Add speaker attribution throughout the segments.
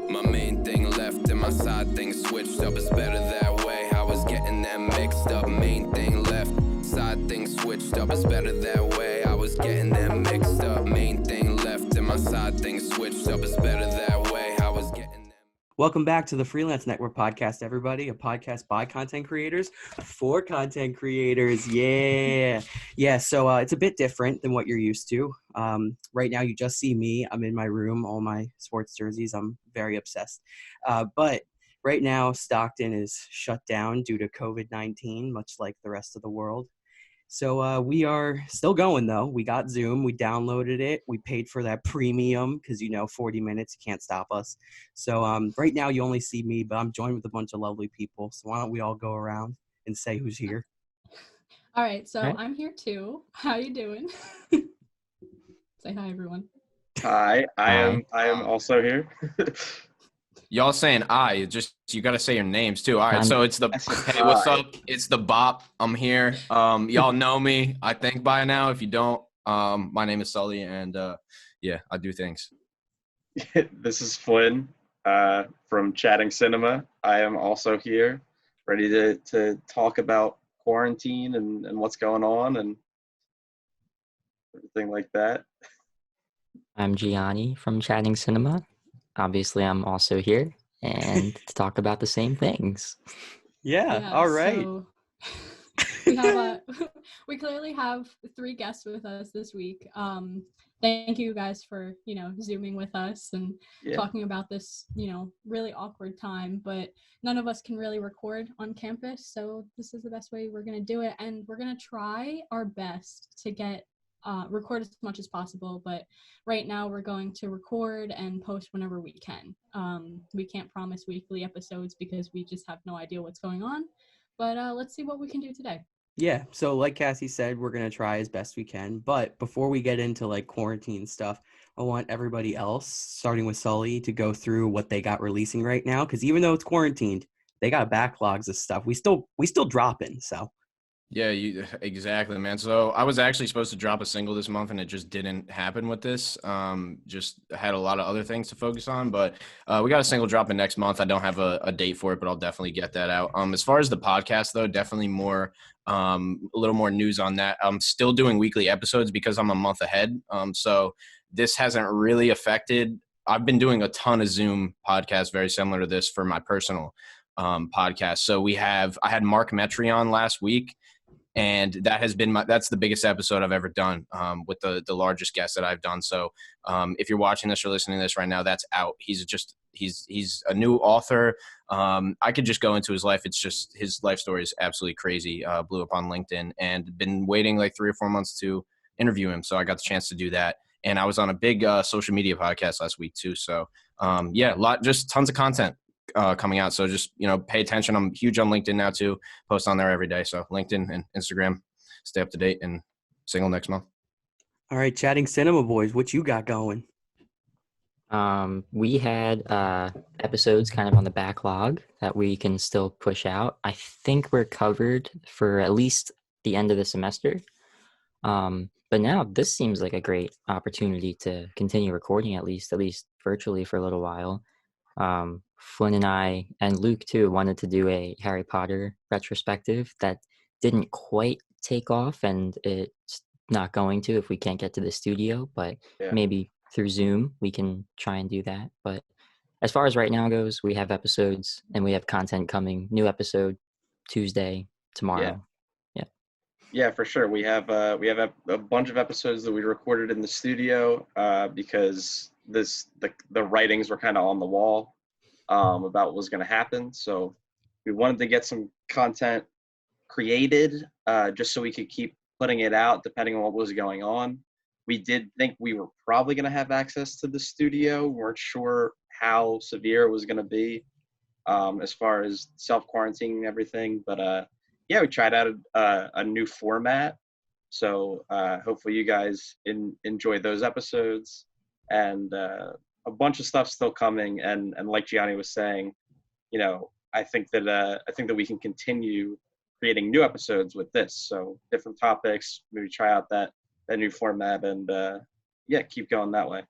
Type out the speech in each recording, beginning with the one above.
Speaker 1: My main thing left and my side thing switched up. It's better that way. I was getting them mixed up. Main thing left, side thing switched up. It's better that way. I was getting them mixed up. Main thing left and my side thing switched up. It's better that way. I was getting them.
Speaker 2: Welcome back to the Freelance Network Podcast, everybody. A podcast by content creators for content creators. Yeah. So it's a bit different than what you're used to. Right now, you just see me. I'm in my room, all my sports jerseys. I'm very obsessed. But right now, Stockton is shut down due to COVID-19, much like the rest of the world. So we are still going, though. We got Zoom. We downloaded it. We paid for that premium because, 40 minutes, you can't stop us. So right now you only see me, but I'm joined with a bunch of lovely people. So why don't we all go around and say who's here?
Speaker 3: All right. So
Speaker 2: All right.
Speaker 3: I'm here, too. How you doing? Say hi, everyone.
Speaker 4: Hi, I am also here.
Speaker 5: Y'all saying you got to say your names too. All right, so it's the hey, what's up? It's the Bop. I'm here. Y'all know me, I think by now. If you don't, my name is Sully, and yeah, I do things.
Speaker 4: This is Flynn from Chatting Cinema. I am also here, ready to talk about quarantine and what's going on and everything like that.
Speaker 6: I'm Gianni from Chatting Cinema. Obviously, I'm also here and to talk about the same things.
Speaker 2: Yeah, all right.
Speaker 3: So we clearly have 3 guests with us this week. Thank you guys for, Zooming with us and talking about this, really awkward time, but none of us can really record on campus. So this is the best way we're going to do it. And we're going to try our best to get record as much as possible, but right now we're going to record and post whenever we can. We can't promise weekly episodes because we just have no idea what's going on, but let's see what we can do today.
Speaker 2: Yeah, so like Cassie said, we're going to try as best we can, but before we get into quarantine stuff, I want everybody else, starting with Sully, to go through what they got releasing right now, because even though it's quarantined, they got backlogs of stuff. We still dropping, so.
Speaker 5: Yeah, exactly, man. So I was actually supposed to drop a single this month, and it just didn't happen with this. Just had a lot of other things to focus on, but we got a single dropping next month. I don't have a date for it, but I'll definitely get that out. As far as the podcast, though, definitely a little more news on that. I'm still doing weekly episodes because I'm a month ahead. So this hasn't really affected. I've been doing a ton of Zoom podcasts very similar to this for my personal podcast. So I had Mark Metry on last week. And that has been that's the biggest episode I've ever done with the largest guest that I've done. So if you're watching this or listening to this right now, that's out. He's a new author. I could just go into his life. It's just his life story is absolutely crazy. Blew up on LinkedIn and been waiting like 3 or 4 months to interview him. So I got the chance to do that. And I was on a big social media podcast last week too. So just tons of content coming out. So just, pay attention. I'm huge on LinkedIn now too. Post on there every day. So LinkedIn and Instagram, stay up to date, and single next month.
Speaker 2: All right, Chatting Cinema boys, what you got going?
Speaker 6: We had episodes kind of on the backlog that we can still push out. I think we're covered for at least the end of the semester. But now this seems like a great opportunity to continue recording at least virtually for a little while. Flynn and I, and Luke too, wanted to do a Harry Potter retrospective that didn't quite take off, and it's not going to if we can't get to the studio, but maybe through Zoom we can try and do that. But as far as right now goes, we have episodes and we have content coming. New episode Tuesday, tomorrow.
Speaker 4: Yeah, for sure. We have a bunch of episodes that we recorded in the studio because the writings were kind of on the wall about what was going to happen. So we wanted to get some content created just so we could keep putting it out depending on what was going on. We did think we were probably going to have access to the studio. We weren't sure how severe it was going to be as far as self-quarantining and everything. But we tried out a new format. So hopefully you guys enjoy those episodes. And a bunch of stuff still coming, and like Gianni was saying, I think that we can continue creating new episodes with this. So different topics, maybe try out that new format and keep going that way.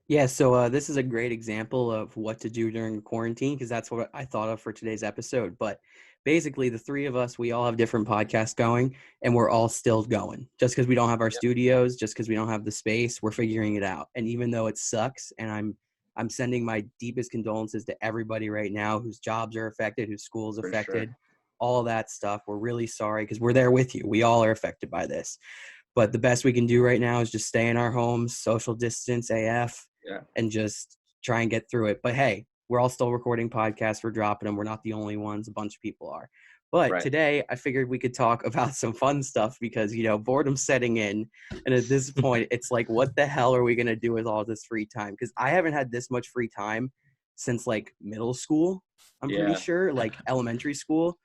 Speaker 2: Yeah, so this is a great example of what to do during quarantine, because that's what I thought of for today's episode. But basically, the three of us, we all have different podcasts going, and we're all still going. Just because we don't have our studios, just because we don't have the space, we're figuring it out. And even though it sucks, and I'm sending my deepest condolences to everybody right now whose jobs are affected, whose schools
Speaker 4: For
Speaker 2: affected,
Speaker 4: sure.
Speaker 2: all that stuff. We're really sorry because we're there with you. We all are affected by this. But the best we can do right now is just stay in our homes, social distance AF, and just try and get through it. But hey, we're all still recording podcasts. We're dropping them. We're not the only ones. A bunch of people are. But today I figured we could talk about some fun stuff because, boredom's setting in. And at this point, it's like, what the hell are we going to do with all this free time? Because I haven't had this much free time since like middle school. I'm pretty sure, like elementary school.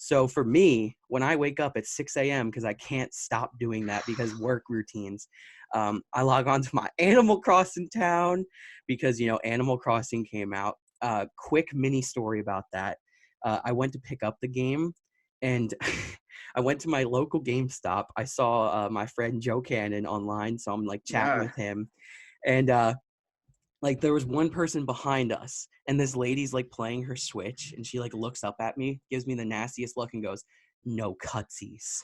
Speaker 2: So for me, when I wake up at 6 a.m., because I can't stop doing that because work routines, I log on to my Animal Crossing town because, Animal Crossing came out. Quick mini story about that. I went to pick up the game and I went to my local GameStop. I saw my friend Joe Cannon online, so I'm like chatting with him. And like there was one person behind us and this lady's like playing her Switch and she like looks up at me, gives me the nastiest look and goes, "No cutsies."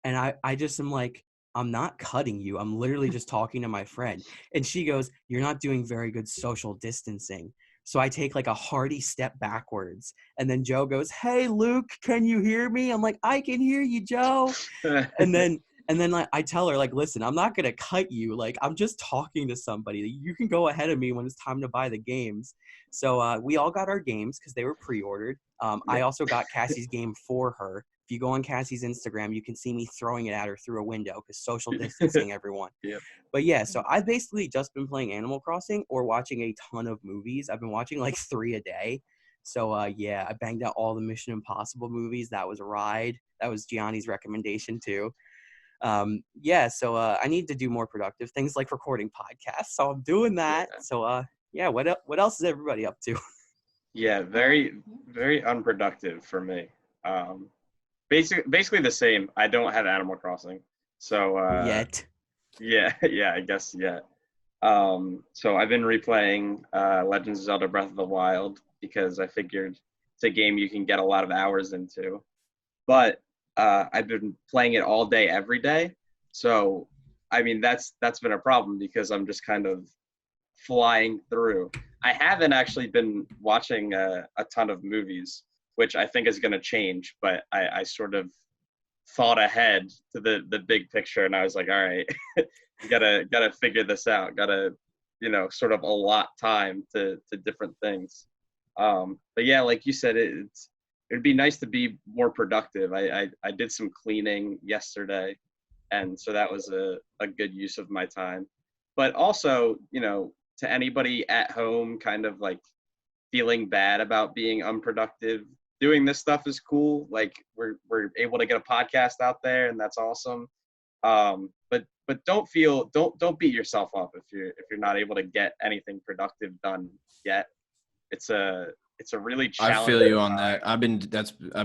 Speaker 2: And I just am like, I'm not cutting you. I'm literally just talking to my friend. And she goes, "You're not doing very good social distancing." So I take like a hearty step backwards. And then Joe goes, "Hey, Luke, can you hear me?" I'm like, "I can hear you, Joe." And then like, I tell her, like, "Listen, I'm not going to cut you. Like, I'm just talking to somebody. You can go ahead of me when it's time to buy the games." So we all got our games because they were pre-ordered. I also got Cassie's game for her. If you go on Cassie's Instagram, you can see me throwing it at her through a window because social distancing, everyone. But yeah, so I've basically just been playing Animal Crossing or watching a ton of movies. I've been watching like 3 a day. So I banged out all the Mission Impossible movies. That was a ride. That was Gianni's recommendation too. So I need to do more productive things like recording podcasts. So I'm doing that. So what else is everybody up to?
Speaker 4: Yeah, very, very unproductive for me. Basically the same. I don't have Animal Crossing. So
Speaker 2: Yet.
Speaker 4: I guess yet. So I've been replaying Legends of Zelda Breath of the Wild because I figured it's a game you can get a lot of hours into. But I've been playing it all day, every day. So, I mean, that's been a problem because I'm just kind of flying through. I haven't actually been watching a ton of movies, which I think is going to change. But I sort of thought ahead to the big picture, and I was like, all right, you gotta figure this out. Gotta, sort of allot time to different things. But yeah, like you said, it'd be nice to be more productive. I did some cleaning yesterday, and so that was a good use of my time. But also, to anybody at home kind of like feeling bad about being unproductive, doing this stuff is cool. Like we're able to get a podcast out there, and that's awesome. But don't beat yourself up if you're not able to get anything productive done yet. It's a really challenging.
Speaker 5: I feel you on that. I've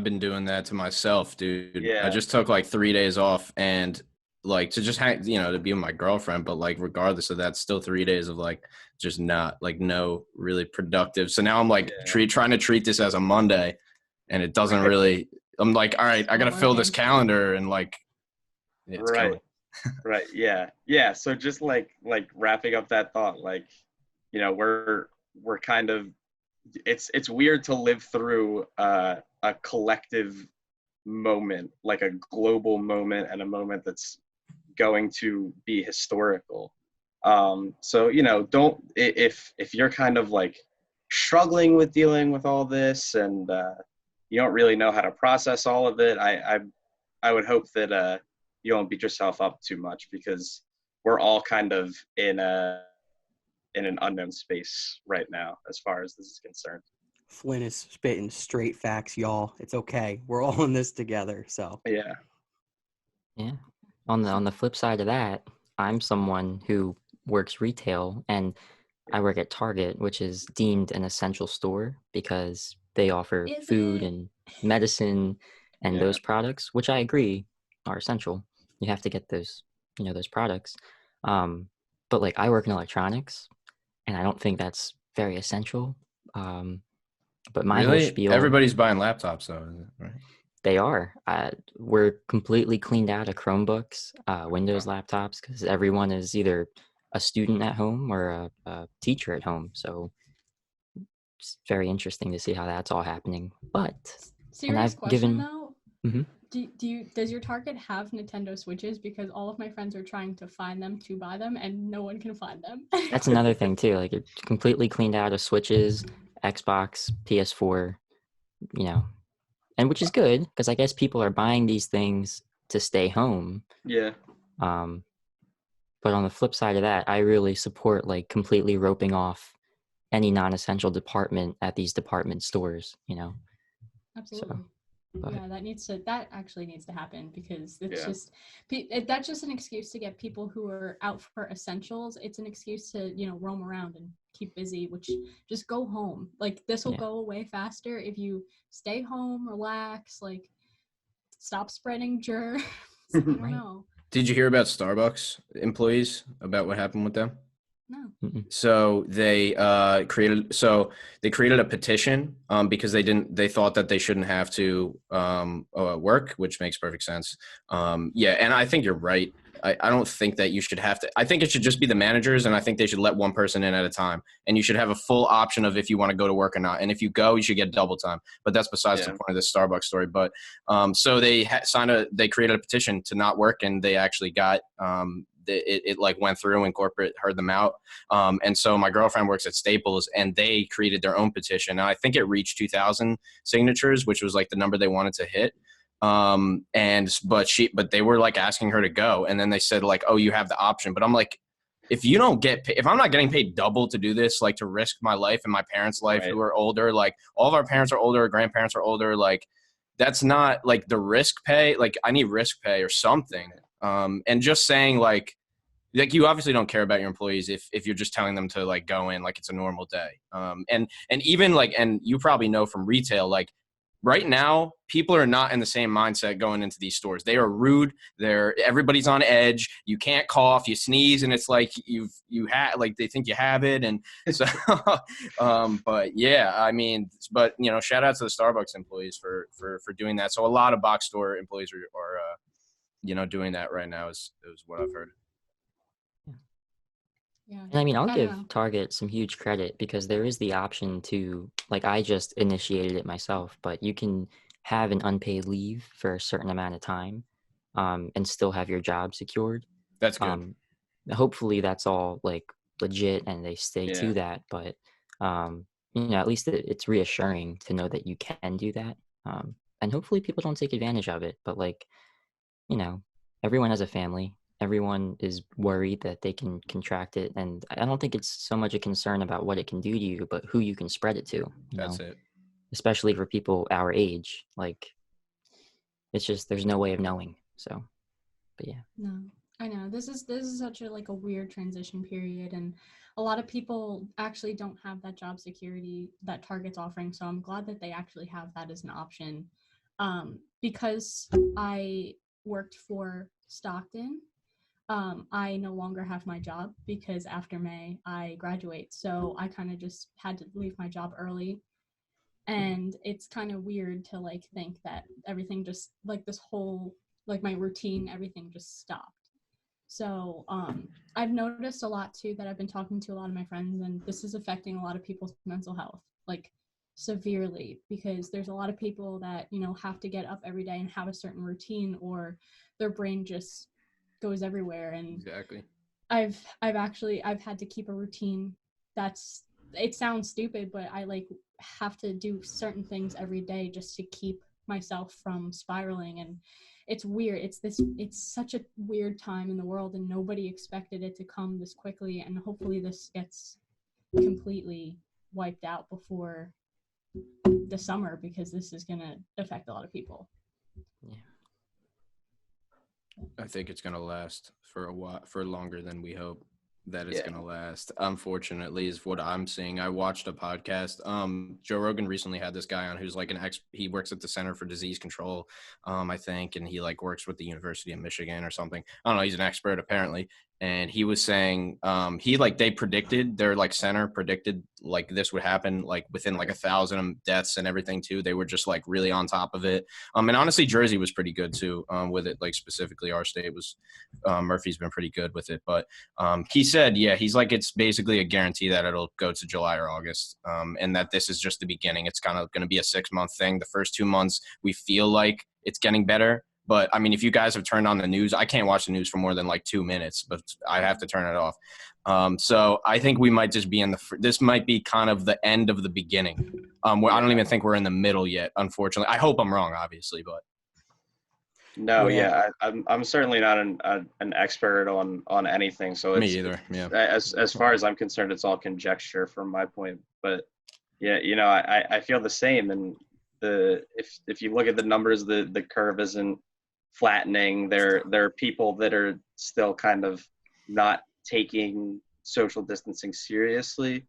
Speaker 5: been doing that to myself, dude.
Speaker 4: Yeah.
Speaker 5: I just took like 3 days off and like to just hang, to be with my girlfriend, but like regardless of that, still 3 days of like just not like no really productive. So now I'm like trying to treat this as a Monday, and it doesn't really. I'm like, all right, I gotta fill this calendar and like. Yeah, it's
Speaker 4: right.
Speaker 5: killing.
Speaker 4: Right. Yeah. So just like wrapping up that thought, like, we're kind of. It's weird to live through a collective moment, like a global moment, and a moment that's going to be historical. So don't, if you're kind of like struggling with dealing with all this and you don't really know how to process all of it, I would hope that you don't beat yourself up too much, because we're all kind of in an unknown space right now as far as this is concerned.
Speaker 2: Flynn is spitting straight facts, y'all. It's okay. We're all in this together. So
Speaker 4: Yeah.
Speaker 6: On the flip side of that, I'm someone who works retail, and I work at Target, which is deemed an essential store because they offer food and medicine and those products, which I agree are essential. You have to get those those products. But like I work in electronics, and I don't think that's very essential. But my whole
Speaker 5: Really?
Speaker 6: spiel,
Speaker 5: Everybody's buying laptops though, isn't it? Right?
Speaker 6: they are. We're completely cleaned out of Chromebooks, Windows laptops, because everyone is either a student at home or a teacher at home. So it's very interesting to see how that's all happening. But
Speaker 3: Serious
Speaker 6: I've
Speaker 3: question
Speaker 6: given.
Speaker 3: though.
Speaker 6: Mhm.
Speaker 3: Does your Target have Nintendo Switches? Because all of my friends are trying to find them to buy them, and no one can find them.
Speaker 6: That's another thing too. Like it's completely cleaned out of Switches, Xbox, PS4, and which is good because I guess people are buying these things to stay home.
Speaker 4: Yeah.
Speaker 6: But on the flip side of that, I really support like completely roping off any non-essential department at these department stores.
Speaker 3: Absolutely.
Speaker 6: But
Speaker 3: Yeah, that actually needs to happen, because it's
Speaker 4: Yeah.
Speaker 3: just that's just an excuse to get people who are out for essentials. It's an excuse to roam around and keep busy, which just go home. Like this will
Speaker 6: Yeah.
Speaker 3: go away faster if you stay home, relax, like stop spreading germs. I don't
Speaker 6: Right.
Speaker 3: know.
Speaker 5: Did you hear about Starbucks employees, about what happened with them?
Speaker 3: No.
Speaker 6: Mm-mm.
Speaker 5: So they created a petition because they thought that they shouldn't have to work, which makes perfect sense. Yeah, and I think you're right. I don't think that you should have to. I think it should just be the managers, and I think they should let one person in at a time. And you should have a full option of if you want to go to work or not. And if you go, you should get double time. But that's besides the point of this Starbucks story. But so they they created a petition to not work, and they actually got it like went through and corporate heard them out. And so my girlfriend works at Staples, and they created their own petition. And I think it reached 2,000 signatures, which was like the number they wanted to hit. But they were like asking her to go. And then they said like, oh, you have the option. But I'm like, if you don't get paid, if I'm not getting paid double to do this, like to risk my life and my parents' life who are older, like all of our parents are older, grandparents are older, like that's not like the risk pay. Like I need risk pay or something. And just saying like you obviously don't care about your employees if you're just telling them to like go in like it's a normal day. And even like, and you probably know from retail, like right now people are not in the same mindset going into these stores. They are rude. Everybody's on edge. You can't cough, you sneeze, and it's like you have like they think you have it. And so, but yeah, I mean, but shout out to the Starbucks employees for doing that. So a lot of box store employees are doing that right now is what I've heard.
Speaker 3: Yeah.
Speaker 6: And I mean, I'll give
Speaker 3: know.
Speaker 6: Target some huge credit because there is the option to, like, I just initiated it myself, but you can have an unpaid leave for a certain amount of time, and still have your job secured.
Speaker 5: That's good.
Speaker 6: Hopefully that's all like legit and they stay to that, but at least it's reassuring to know that you can do that. And hopefully people don't take advantage of it, but like, everyone has a family. Everyone is worried that they can contract it, and I don't think it's so much a concern about what it can do to you, but who you can spread it to.
Speaker 5: That's it.
Speaker 6: Especially for people our age, like it's just there's no way of knowing. So, but yeah.
Speaker 3: No, I know this is such a like a weird transition period, and a lot of people actually don't have that job security that Target's offering. So I'm glad that they actually have that as an option, because I worked for Stockton. I no longer have my job because after May I graduate. So I kind of just had to leave my job early. And it's kind of weird to like think that everything just like this whole like my routine, everything just stopped. So I've noticed a lot too that I've been talking to a lot of my friends, and this is affecting a lot of people's mental health like severely, because there's a lot of people that have to get up every day and have a certain routine, or their brain just goes everywhere. And
Speaker 5: exactly,
Speaker 3: I've had to keep a routine. It sounds stupid, but I like have to do certain things every day just to keep myself from spiraling. And it's weird. It's such a weird time in the world, and nobody expected it to come this quickly, and hopefully this gets completely wiped out before the summer, because this is going to affect a lot of people.
Speaker 6: Yeah.
Speaker 5: I think it's going to last for a while, for longer than we hope. that it's going to last, unfortunately, is what I'm seeing. I watched a podcast. Joe Rogan recently had this guy on who's like he works at the Center for Disease Control, I think, and he like works with the University of Michigan or something. I don't know. He's an expert apparently. And he was saying they predicted, their like center predicted like this would happen like within like 1,000 deaths and everything too. They were just like really on top of it. And honestly, Jersey was pretty good too with it. Like specifically our state was, Murphy's been pretty good with it. But he said, yeah, he's like, it's basically a guarantee that it'll go to July or August, and that this is just the beginning. It's kind of going to be a 6-month thing. The first 2 months, we feel like it's getting better. But I mean, if you guys have turned on the news, I can't watch the news for more than like 2 minutes, but I have to turn it off. So I think we might just be this might be kind of the end of the beginning. Where I don't even think we're in the middle yet, unfortunately. I hope I'm wrong, obviously, but.
Speaker 4: No, I'm certainly not an expert on anything. So
Speaker 5: me either. Yeah.
Speaker 4: As far as I'm concerned, it's all conjecture from my point. But yeah, I feel the same. And if you look at the numbers, the curve isn't flattening. There are people that are still kind of not taking social distancing seriously.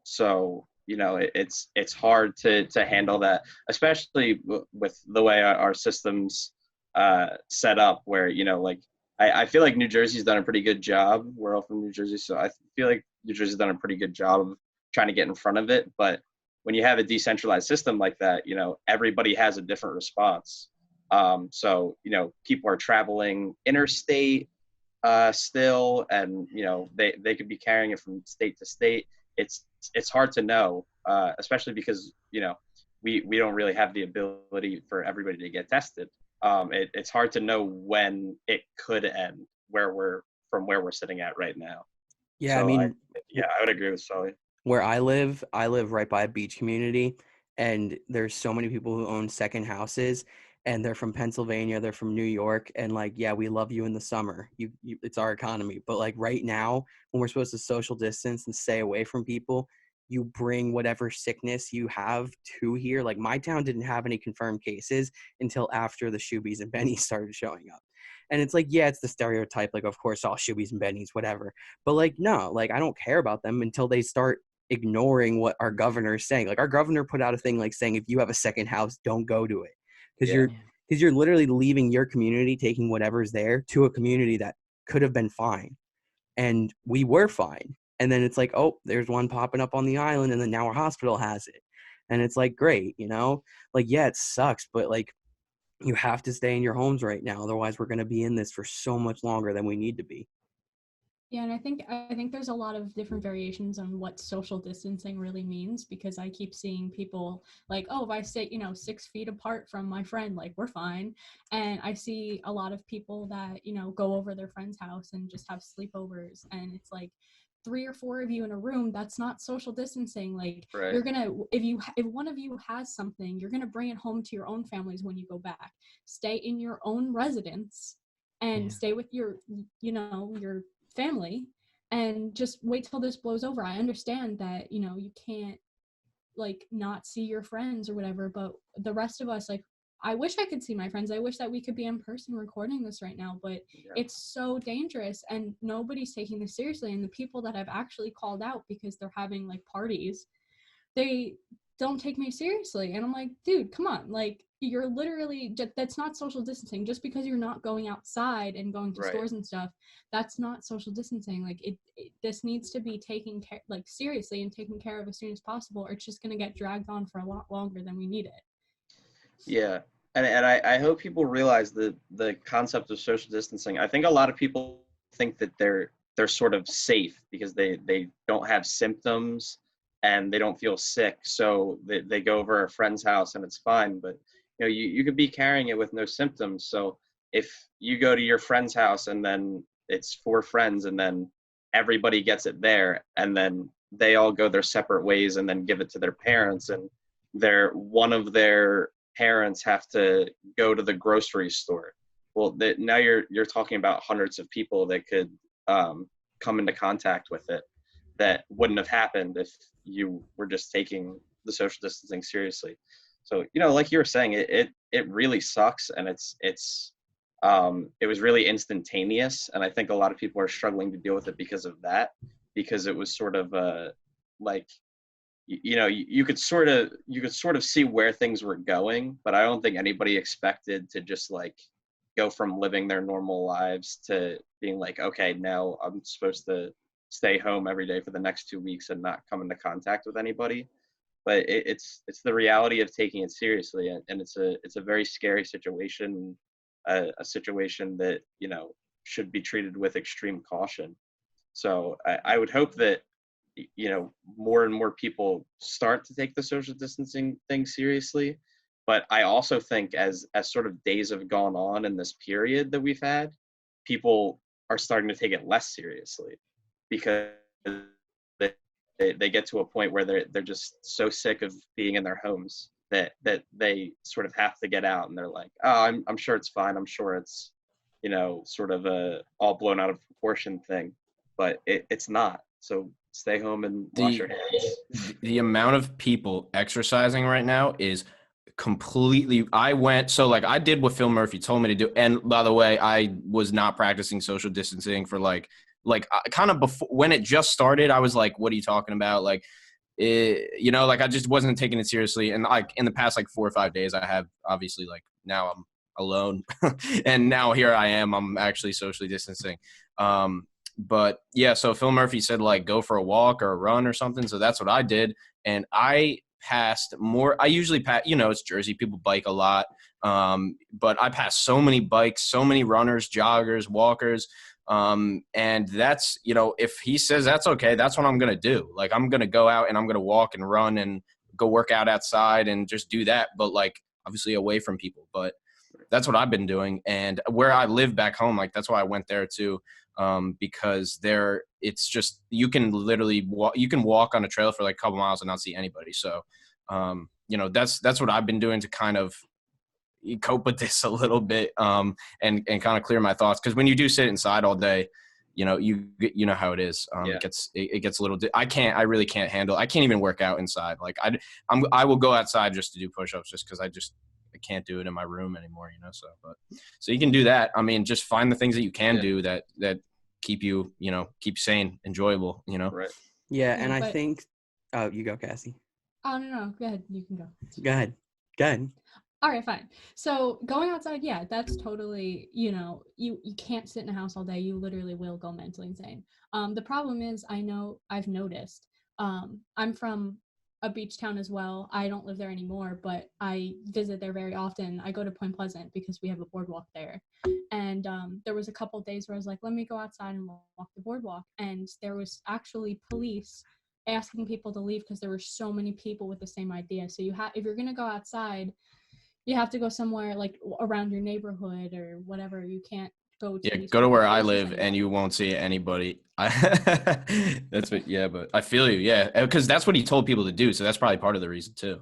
Speaker 4: So it's hard to handle that, especially with the way our systems set up, where I feel like New Jersey's done a pretty good job. We're all from New Jersey, so I feel like New Jersey's done a pretty good job of trying to get in front of it. But when you have a decentralized system like that, everybody has a different response. So people are traveling interstate still, and they could be carrying it from state to state. It's hard to know, especially because we don't really have the ability for everybody to get tested. It's hard to know when it could end where we're sitting at right now.
Speaker 2: Yeah,
Speaker 4: so
Speaker 2: I mean,
Speaker 4: I would agree with Sully.
Speaker 2: Where I live right by a beach community, and there's so many people who own second houses, and they're from Pennsylvania, they're from New York, and like, yeah, we love you in the summer. You it's our economy. But like right now, when we're supposed to social distance and stay away from people, you bring whatever sickness you have to here. Like my town didn't have any confirmed cases until after the Shoobies and Bennies started showing up. And it's like, yeah, it's the stereotype, like, of course, all Shoobies and Bennies, whatever. But like, no, like, I don't care about them until they start ignoring what our governor is saying. Like our governor put out a thing like saying, if you have a second house, don't go to it. Because you're literally leaving your community, taking whatever's there to a community that could have been fine. And we were fine. And then it's like, oh, there's one popping up on the island, and then now our hospital has it. And it's like, great, like, yeah, it sucks, but like, you have to stay in your homes right now. Otherwise, we're going to be in this for so much longer than we need to be.
Speaker 3: Yeah, and I think there's a lot of different variations on what social distancing really means, because I keep seeing people like, oh, if I stay, 6 feet apart from my friend, like we're fine. And I see a lot of people that, go over their friend's house and just have sleepovers, and it's like 3 or 4 of you in a room. That's not social distancing. Like
Speaker 4: right.
Speaker 3: You're gonna, if one of you has something, you're gonna bring it home to your own families when you go back. Stay in your own residence and stay with your family, and just wait till this blows over. I understand that you can't like not see your friends or whatever, but the rest of us, like, I wish I could see my friends. I wish that we could be in person recording this right now, but it's so dangerous and nobody's taking this seriously. And the people that I've actually called out because they're having like parties, they don't take me seriously. And I'm like, dude, come on. Like, you're literally, that's not social distancing. Just because you're not going outside and going to stores and stuff, that's not social distancing. Like this needs to be taken care, like seriously, and taken care of as soon as possible, or it's just going to get dragged on for a lot longer than we need it.
Speaker 4: Yeah. And I hope people realize the concept of social distancing. I think a lot of people think that they're sort of safe because they don't have symptoms and they don't feel sick. So they go over a friend's house and it's fine. But you could be carrying it with no symptoms. So if you go to your friend's house and then it's 4 friends and then everybody gets it there, and then they all go their separate ways and then give it to their parents, and one of their parents have to go to the grocery store. Well, now you're talking about hundreds of people that could come into contact with it that wouldn't have happened if you were just taking the social distancing seriously. So, like you were saying, it really sucks, and it's it was really instantaneous, and I think a lot of people are struggling to deal with it because of that, because it was sort of like, you know, you could sort of see where things were going, but I don't think anybody expected to just like go from living their normal lives to being like, okay, now I'm supposed to stay home every day for the next 2 weeks and not come into contact with anybody. But it's the reality of taking it seriously, and it's a very scary situation, a situation that, you know, should be treated with extreme caution. So I would hope that, you know, more and more people start to take the social distancing thing seriously. But I also think as sort of days have gone on in this period that we've had, people are starting to take it less seriously, because they get to a point where they're just so sick of being in their homes that they sort of have to get out, and they're like, oh, I'm sure it's fine. I'm sure it's, you know, sort of a all blown out of proportion thing, but it's not. So stay home and wash your hands.
Speaker 5: The amount of people exercising right now is completely. I did what Phil Murphy told me to do, and by the way, I was not practicing social distancing for like kind of before, when it just started. I was like, what are you talking about? Like, you know, like I just wasn't taking it seriously. And like in the past like 4 or 5 days, I have obviously, like, now I'm alone and now here I am, I'm actually socially distancing. But yeah, so Phil Murphy said like go for a walk or a run or something. So that's what I did. And I usually pass, you know, it's Jersey, people bike a lot. But I passed so many bikes, so many runners, joggers, walkers. And that's, you know, if he says that's okay, that's what I'm going to do. Like, I'm going to go out and I'm going to walk and run and go work out outside and just do that. But like, obviously away from people, but that's what I've been doing. And where I live back home, like, that's why I went there too. Because it's just, you can literally walk on a trail for like a couple miles and not see anybody. So, you know, that's what I've been doing to kind of cope with this a little bit, and kind of clear my thoughts. Because when you do sit inside all day, you know, you know how it is. It gets a little, I really can't handle, I can't even work out inside. Like I will go outside just to do push-ups, just because I can't do it in my room anymore, you know. So you can do that. I mean, just find the things that you can do that keep you, you know, keep sane, enjoyable, you know.
Speaker 4: Right.
Speaker 2: Yeah, and I think, oh, you go, Cassie.
Speaker 3: Oh, no, go ahead. You can go.
Speaker 2: Go ahead.
Speaker 3: All right, fine. So going outside, yeah, that's totally, you know, you can't sit in a house all day. You literally will go mentally insane. The problem is, I've noticed, I'm from a beach town as well. I don't live there anymore, but I visit there very often. I go to Point Pleasant because we have a boardwalk there. And there was a couple of days where I was like, let me go outside and walk the boardwalk. And there was actually police asking people to leave because there were so many people with the same idea. So if you're going to go outside, you have to go somewhere like around your neighborhood or whatever. You can't go to
Speaker 5: go to where I live and you won't see anybody. That's what, yeah, but I feel you. Yeah. Because that's what he told people to do. So that's probably part of the reason too.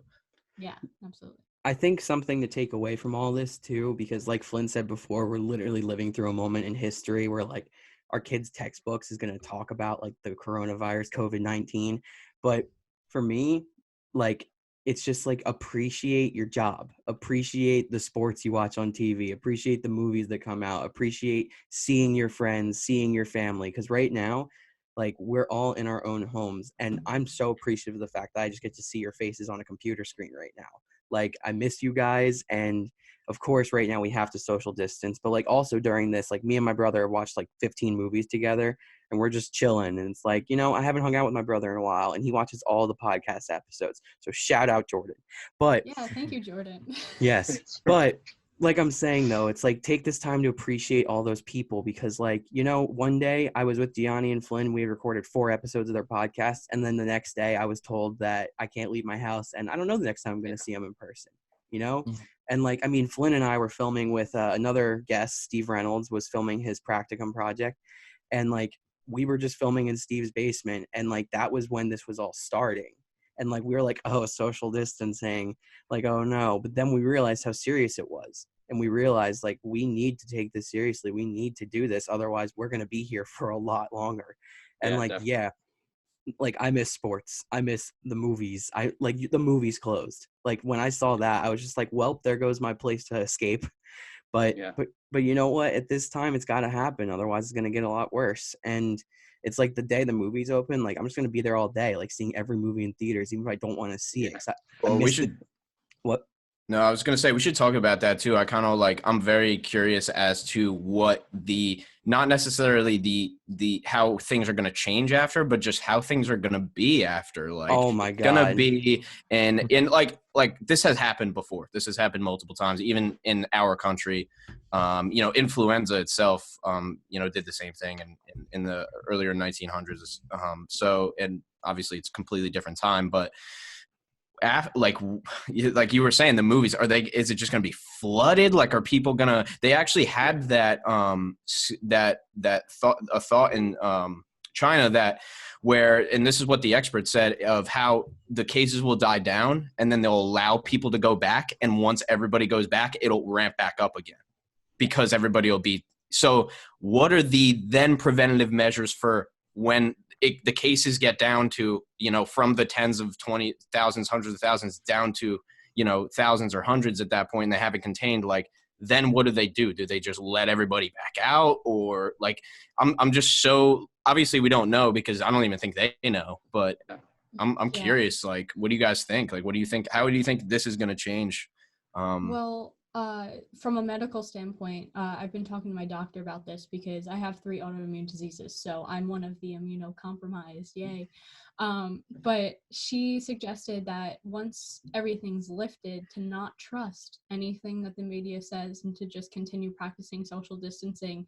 Speaker 3: Yeah, absolutely.
Speaker 2: I think something to take away from all this too, because like Flynn said before, we're literally living through a moment in history where like our kids' textbooks is going to talk about like the coronavirus, COVID-19. But for me, like, it's just like, appreciate your job, appreciate the sports you watch on TV, appreciate the movies that come out, appreciate seeing your friends, seeing your family. Because right now, like, we're all in our own homes, and I'm so appreciative of the fact that I just get to see your faces on a computer screen right now. Like, I miss you guys, and of course right now we have to social distance, but like also during this, like, me and my brother watched like 15 movies together, and we're just chilling. And it's like, you know, I haven't hung out with my brother in a while, and he watches all the podcast episodes. So shout out Jordan. But
Speaker 3: yeah, thank you, Jordan.
Speaker 2: Yes. But like I'm saying though, it's like, take this time to appreciate all those people, because like, you know, one day I was with Gianni and Flynn, we recorded 4 episodes of their podcast. And then the next day I was told that I can't leave my house, and I don't know the next time I'm going to see them in person, you know? And like, I mean, Flynn and I were filming with another guest, Steve Reynolds was filming his practicum project. And like, we were just filming in Steve's basement. And like, that was when this was all starting. And like, we were like, oh, social distancing, like, oh no. But then we realized how serious it was. And we realized like, we need to take this seriously. We need to do this. Otherwise we're going to be here for a lot longer. And
Speaker 4: Yeah,
Speaker 2: like,
Speaker 4: definitely.
Speaker 2: yeah, like, I miss sports. I miss the movies. The movies closed. Like, when I saw that, I was just like, well, there goes my place to escape. But you know what? At this time, it's got to happen. Otherwise, it's going to get a lot worse. And it's like the day the movie's open, like I'm just going to be there all day, like seeing every movie in theaters, even if I don't want to see it.
Speaker 5: Well, we should.
Speaker 2: What?
Speaker 5: No, I was going to say we should talk about that too. I kind of I'm very curious as to what not necessarily the how things are going to change after, but just how things are going to be after. Like,
Speaker 2: oh my God.
Speaker 5: Going to be, and in like this has happened before. This has happened multiple times, even in our country. Influenza itself, did the same thing in the earlier 1900s. So, and obviously it's a completely different time, but like you were saying, the movies, is it just going to be flooded? Like, are people gonna, they actually had that thought in China that where, and this is what the experts said, of how the cases will die down and then they'll allow people to go back, and once everybody goes back, it'll ramp back up again because everybody will be. So what are the then preventative measures for when the cases get down to, from the tens of 20,000s, hundreds of thousands down to, thousands or hundreds at that point, and they haven't contained, like, then what do? Do they just let everybody back out? Or like, I'm just so, obviously we don't know because I don't even think they know, but I'm curious, like, what do you guys think? Like, what do you think? How do you think this is going to change?
Speaker 3: From a medical standpoint, I've been talking to my doctor about this because I have 3 autoimmune diseases, so I'm one of the immunocompromised, yay. But she suggested that once everything's lifted, to not trust anything that the media says and to just continue practicing social distancing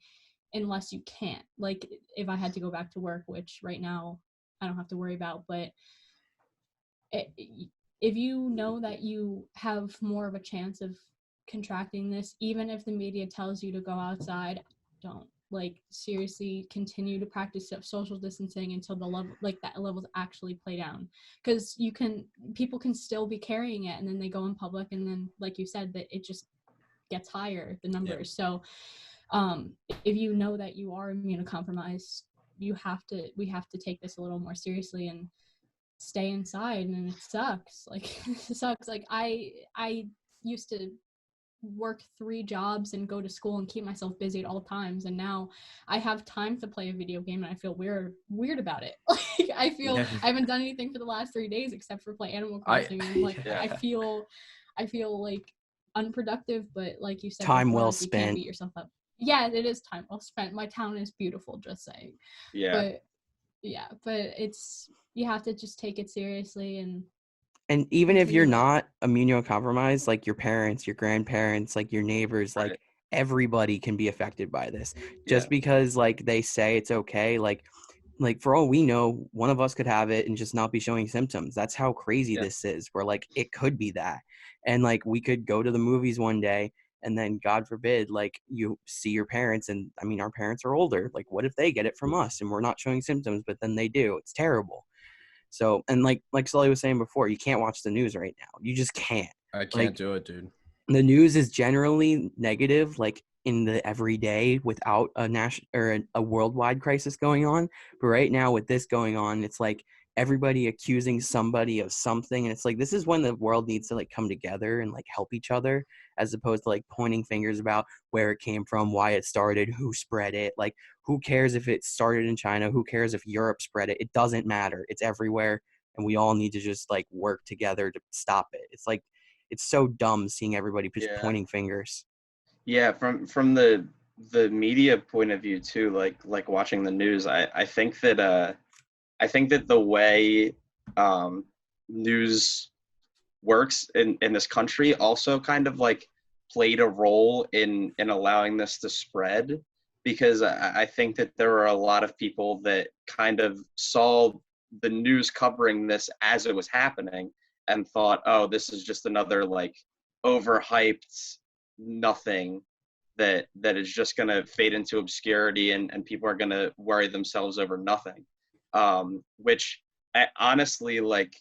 Speaker 3: unless you can't. Like, if I had to go back to work, which right now I don't have to worry about, but if you know that you have more of a chance of contracting this, even if the media tells you to go outside, don't. Like, seriously, continue to practice social distancing until the level, like, that levels actually play down, because people can still be carrying it, and then they go in public, and then, like you said, that it just gets higher, the numbers. So if you know that you are immunocompromised, we have to take this a little more seriously and stay inside. And it sucks. Like, it sucks. Like, I used to work 3 jobs and go to school and keep myself busy at all times, and now I have time to play a video game and I feel weird about it. Like, I feel I haven't done anything for the last 3 days except for play Animal Crossing. I feel like unproductive, but like you said,
Speaker 2: time well
Speaker 3: you can't
Speaker 2: spent.
Speaker 3: beat yourself up. Yeah, it is time well spent. My town is beautiful, just saying. But it's, you have to just take it seriously.
Speaker 2: And even if you're not immunocompromised, like your parents, your grandparents, like your neighbors, like everybody can be affected by this. Just because, like, they say it's okay, like for all we know, one of us could have it and just not be showing symptoms. That's how crazy this is. Where, like, it could be that. And, like, we could go to the movies one day and then, God forbid, like, you see your parents, and I mean, our parents are older. Like, what if they get it from us and we're not showing symptoms, but then they do? It's terrible. So, and like Sully was saying before, you can't watch the news right now. You just can't.
Speaker 5: I can't do it, dude.
Speaker 2: The news is generally negative, like, in the everyday, without a national or a worldwide crisis going on. But right now, with this going on, it's like everybody accusing somebody of something, and it's like, this is when the world needs to, like, come together and, like, help each other, as opposed to, like, pointing fingers about where it came from, why it started, who spread it. Like, who cares if it started in China? Who cares if Europe spread it? It doesn't matter. It's everywhere, and we all need to just, like, work together to stop it. It's like, it's so dumb seeing everybody just pointing fingers.
Speaker 4: Yeah, from the media point of view too, like watching the news, I think that the way news works in this country also kind of, like, played a role in allowing this to spread, because I think that there were a lot of people that kind of saw the news covering this as it was happening and thought, oh, this is just another, like, overhyped nothing that is just going to fade into obscurity, and people are going to worry themselves over nothing. Which honestly, like,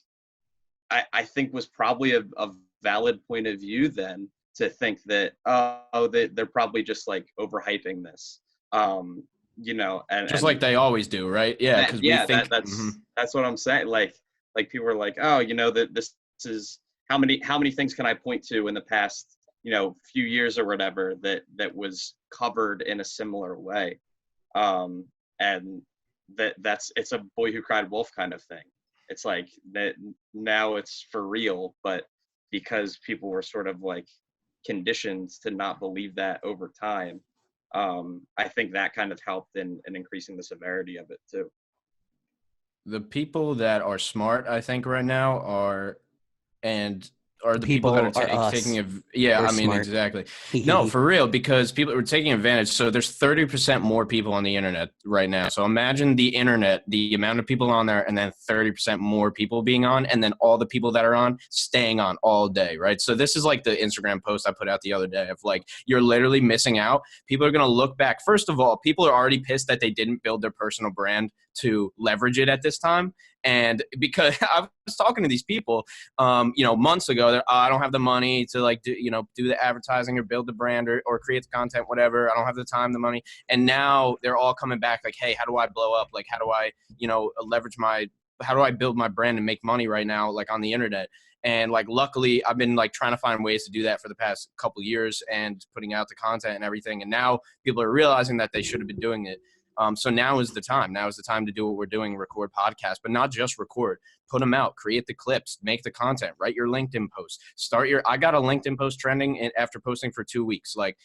Speaker 4: I think was probably a valid point of view then, to think that, they're probably just, like, overhyping this, and
Speaker 5: just like they always do, right? Yeah, because we think
Speaker 4: that's what I'm saying. Like people are like, oh, that this is how many things can I point to in the past few years or whatever that was covered in a similar way. And it's a Boy Who Cried Wolf kind of thing. It's like that now it's for real, but because people were sort of like conditioned to not believe that over time, I think that kind of helped in increasing the severity of it too.
Speaker 5: The people that are smart, I think, right now are the people that are
Speaker 2: us.
Speaker 5: taking yeah,
Speaker 2: We're
Speaker 5: I mean,
Speaker 2: smart.
Speaker 5: exactly. No, for real, because people are taking advantage. So there's 30% more people on the internet right now. So imagine the internet, the amount of people on there, and then 30% more people being on, and then all the people that are on staying on all day, right? So this is like the Instagram post I put out the other day of like, you're literally missing out. People are going to look back. First of all, people are already pissed that they didn't build their personal brand to leverage it at this time. And because I was talking to these people, months ago, I don't have the money to like do the advertising or build the brand or create the content, whatever. I don't have the time, the money. And now they're all coming back like, hey, how do I blow up? Like, how do I, how do I build my brand and make money right now, like on the internet? And like, luckily I've been like trying to find ways to do that for the past couple of years and putting out the content and everything. And now people are realizing that they should have been doing it. So now is the time. Now is the time to do what we're doing, record podcasts, but not just record. Put them out, create the clips, make the content, write your LinkedIn post. I got a LinkedIn post trending after posting for 2 weeks. Like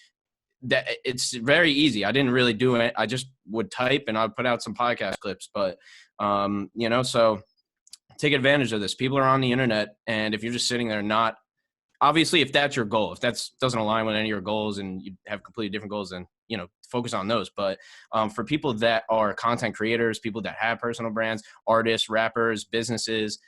Speaker 5: that, it's very easy. I didn't really do it. I just would type and I'd put out some podcast clips. But, so take advantage of this. People are on the internet, and if you're just sitting there obviously, if that's your goal, if that doesn't align with any of your goals and you have completely different goals, then, focus on those. But for people that are content creators, people that have personal brands, artists, rappers, businesses,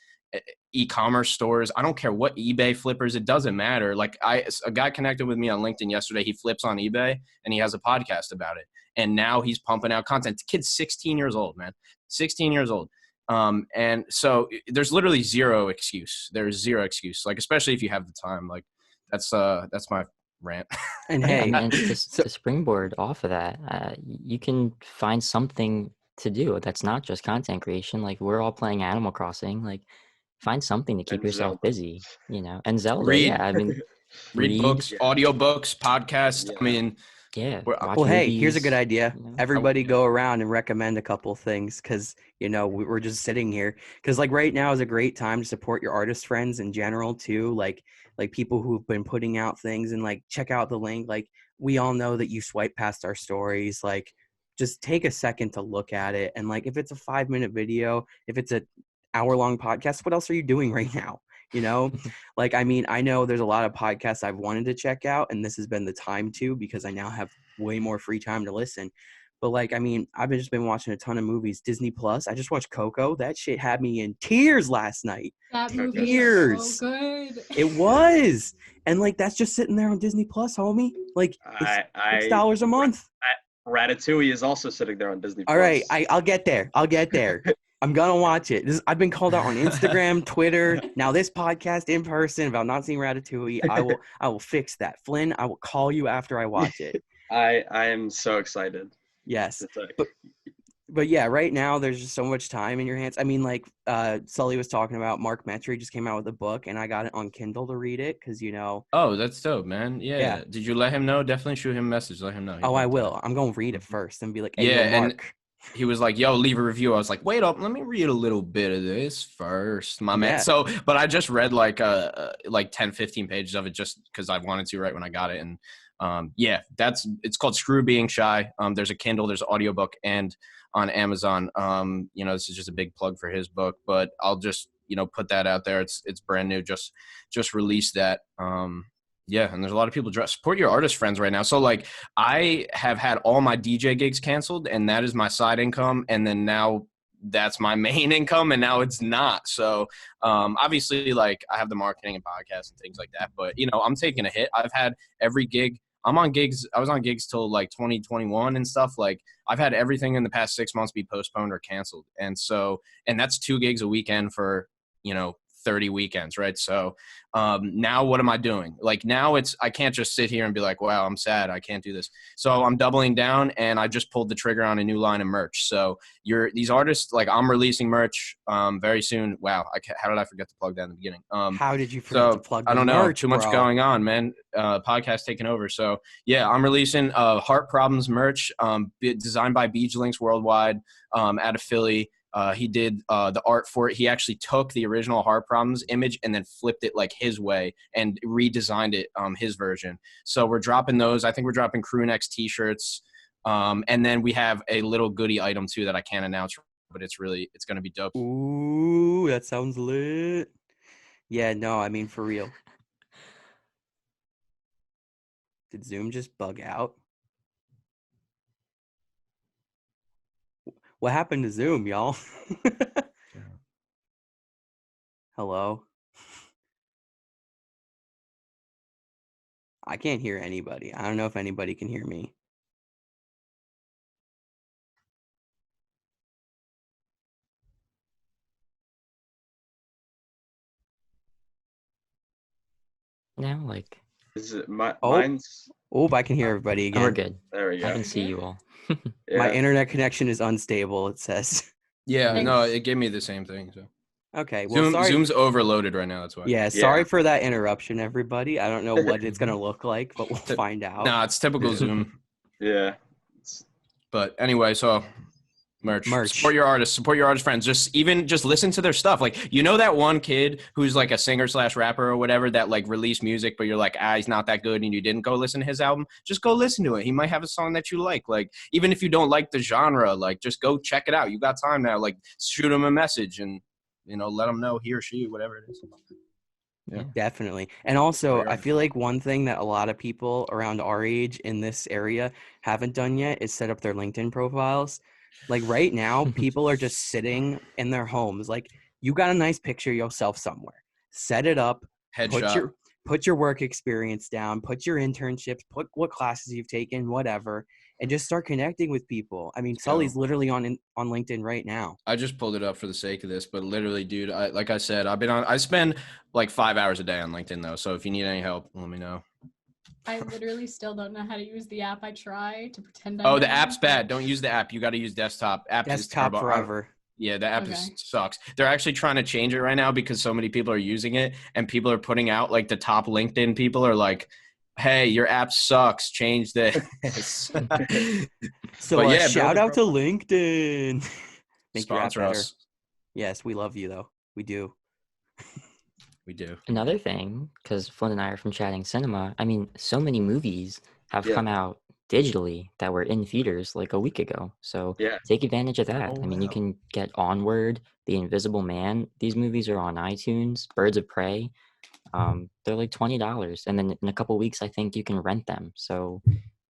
Speaker 5: e-commerce stores, I don't care what, eBay flippers, it doesn't matter. Like a guy connected with me on LinkedIn yesterday. He flips on eBay and he has a podcast about it. And now he's pumping out content. The kid's 16 years old, man. 16 years old. And so there's literally zero excuse. There's zero excuse. Like, especially if you have the time. Like that's my rant.
Speaker 2: And
Speaker 6: Yeah,
Speaker 2: hey,
Speaker 6: and to springboard off of that, you can find something to do that's not just content creation. Like, we're all playing Animal Crossing. Like, find something to keep
Speaker 4: And
Speaker 6: yourself
Speaker 4: Zelda.
Speaker 6: busy, and Zelda.
Speaker 5: Read.
Speaker 6: Yeah, I mean,
Speaker 5: Read books, audiobooks, podcasts.
Speaker 4: Yeah.
Speaker 5: I mean,
Speaker 6: yeah.
Speaker 5: Well,
Speaker 6: Watch
Speaker 2: hey, here's a good
Speaker 6: movies,
Speaker 2: idea.
Speaker 6: you know?
Speaker 2: Everybody
Speaker 5: yeah.
Speaker 2: go around and recommend a couple things, because we're just sitting here. Because like right now is a great time to support your artist friends in general too. Like people who've been putting out things, and like check out the link. Like, we all know that you swipe past our stories. Like, just take a second to look at it. And like, if it's a 5-minute video, if it's an hour-long podcast, what else are you doing right now? Like, I mean, I know there's a lot of podcasts I've wanted to check out, and this has been the time to, because I now have way more free time to listen. But like, I mean, I've just been watching a ton of movies. Disney Plus. I just watched Coco. That shit had me in tears last night.
Speaker 3: That movie is
Speaker 2: Tears.
Speaker 3: so good.
Speaker 2: It was. And like, that's just sitting there on Disney Plus, homie. Like, it's $6 a month.
Speaker 4: Ratatouille is also sitting there on Disney Plus.
Speaker 2: All right, I'll get there. I'm gonna watch it. I've been called out on Instagram, Twitter, now this podcast, in person, about not seeing Ratatouille. I will fix that. Flynn, I will call you after I watch it.
Speaker 4: I am so excited.
Speaker 2: Yes, but yeah, right now there's just so much time in your hands. I mean, like Sully was talking about, Mark Metry just came out with a book, and I got it on Kindle to read it because
Speaker 5: Oh, that's dope, man. Yeah. Did you let him know? Definitely shoot him a message. Let him know.
Speaker 2: I will. I'm gonna read it first and be like, hey, yo, Mark.
Speaker 5: And he was like, yo, leave a review. I was like, wait up, let me read a little bit of this first, my man. So, but I just read like 10, 15 pages of it just because I wanted to right when I got it. And it's called Screw Being Shy. There's a Kindle, there's an audiobook, and on Amazon. This is just a big plug for his book, but I'll just, put that out there. It's brand new, just released that. And there's a lot of people support your artist friends right now. So like, I have had all my DJ gigs canceled, and that is my side income. And then now that's my main income, and now it's not. So obviously, like, I have the marketing and podcasts and things like that, but I'm taking a hit. I've had every gig. I'm on gigs. I was on gigs till like 2021 and stuff. Like, I've had everything in the past 6 months be postponed or canceled. And so, and that's 2 gigs a weekend for, 30 weekends, right? So now what am I doing? Like now I can't just sit here and be like, wow, I'm sad, I can't do this. So I'm doubling down, and I just pulled the trigger on a new line of merch. So these artists, like I'm releasing merch very soon. Wow, how did I forget to plug that in the beginning?
Speaker 2: How did you forget to plug the
Speaker 5: I don't know,
Speaker 2: merch,
Speaker 5: too much
Speaker 2: bro?
Speaker 5: going on, man. Podcast taking over. So yeah, I'm releasing Heart Problems merch, designed by Beach Links Worldwide, out of Philly. He did the art for it. He actually took the original Heart Problems image and then flipped it like his way and redesigned it his version. So we're dropping those. I think we're dropping crew necks t-shirts. And then we have a little goodie item too that I can't announce, but it's going to be dope.
Speaker 2: Ooh, that sounds lit. Yeah, no, I mean, for real. Did Zoom just bug out? What happened to Zoom, y'all? Hello? I can't hear anybody. I don't know if anybody can hear me.
Speaker 6: Now, like,
Speaker 4: Is it
Speaker 2: Oh.
Speaker 4: mine's?
Speaker 2: Oh, I can hear everybody
Speaker 6: oh, we're
Speaker 2: again.
Speaker 6: good.
Speaker 4: There we
Speaker 6: I
Speaker 4: go.
Speaker 6: can see you all.
Speaker 2: My
Speaker 4: Yeah.
Speaker 2: internet connection is unstable, it says.
Speaker 5: Yeah,
Speaker 3: Thanks.
Speaker 5: no, it gave me the same thing. So
Speaker 2: Okay, well, sorry.
Speaker 5: Zoom's overloaded right now. That's why.
Speaker 2: Yeah, sorry for that interruption, everybody. I don't know what it's going to look like, but we'll find out.
Speaker 5: No, it's typical Zoom.
Speaker 4: Yeah.
Speaker 5: But anyway, so merch. Support your artists. Support your artist friends. Just listen to their stuff. Like, you know that one kid who's like a singer/rapper or whatever that like released music, but you're like, he's not that good, and you didn't go listen to his album. Just go listen to it. He might have a song that you like. Like, even if you don't like the genre, like just go check it out. You got time now. Like, shoot him a message and let him know, he or she, whatever it is.
Speaker 2: Yeah, definitely. And also, I feel like one thing that a lot of people around our age in this area haven't done yet is set up their LinkedIn profiles. Like right now, people are just sitting in their homes. Like, you got a nice picture of yourself somewhere. Set it up.
Speaker 5: Headshot.
Speaker 2: Put your work experience down. Put your internships. Put what classes you've taken, whatever, and just start connecting with people. I mean, Sully's literally on LinkedIn right now.
Speaker 5: I just pulled it up for the sake of this, but literally, dude, like I said, I spend like 5 hours a day on LinkedIn though. So if you need any help, let me know.
Speaker 3: I literally still don't know how to use the app. I try to pretend I
Speaker 5: know.
Speaker 3: know,
Speaker 5: The app's
Speaker 3: but-
Speaker 5: bad. Don't use the app. You got to use desktop.
Speaker 2: Desktop forever.
Speaker 5: Yeah, the app sucks. They're actually trying to change it right now because so many people are using it, and people are putting out like the top LinkedIn people are like, hey, your app sucks. Change this.
Speaker 2: So
Speaker 5: But yeah,
Speaker 2: shout out to LinkedIn. Make your app
Speaker 5: Sponsor
Speaker 2: better.
Speaker 5: us.
Speaker 2: Yes, we love you though. We do.
Speaker 5: We do.
Speaker 6: Another thing, because Flynn and I are from Chatting Cinema, I mean, so many movies have come out digitally that were in theaters like a week ago. So take advantage of that. I mean, you can get Onward, The Invisible Man. These movies are on iTunes. Birds of Prey. They're like $20. And then in a couple weeks, I think you can rent them. So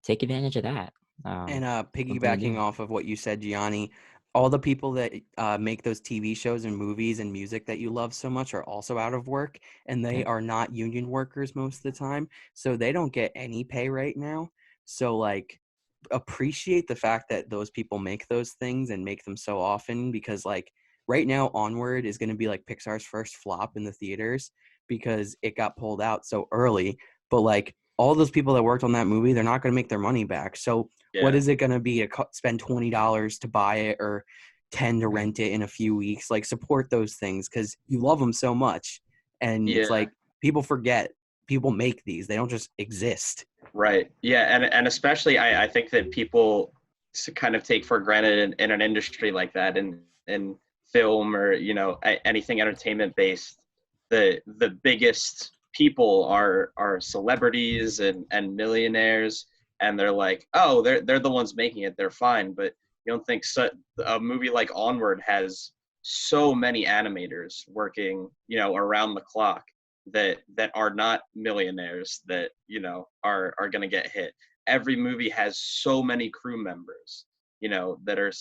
Speaker 6: take advantage of that.
Speaker 2: And piggybacking off of what you said, Gianni, all the people that make those TV shows and movies and music that you love so much are also out of work, and they are not union workers most of the time, so they don't get any pay right now. So like, appreciate the fact that those people make those things and make them so often, because like right now Onward is going to be like Pixar's first flop in the theaters because it got pulled out so early. But like, all those people that worked on that movie, they're not going to make their money back. So what is it going to be to spend $20 to buy it or $10 to rent it in a few weeks? Like, support those things because you love them so much. And it's like, people forget people make these. They don't just exist.
Speaker 4: Right. Yeah. And especially I think that people kind of take for granted in an industry like that, in film or, anything entertainment based, the biggest people are celebrities and millionaires, and they're like, oh, they're the ones making it, they're fine. But you don't think a movie like Onward has so many animators working around the clock that are not millionaires that are going to get hit. Every movie has so many crew members that are,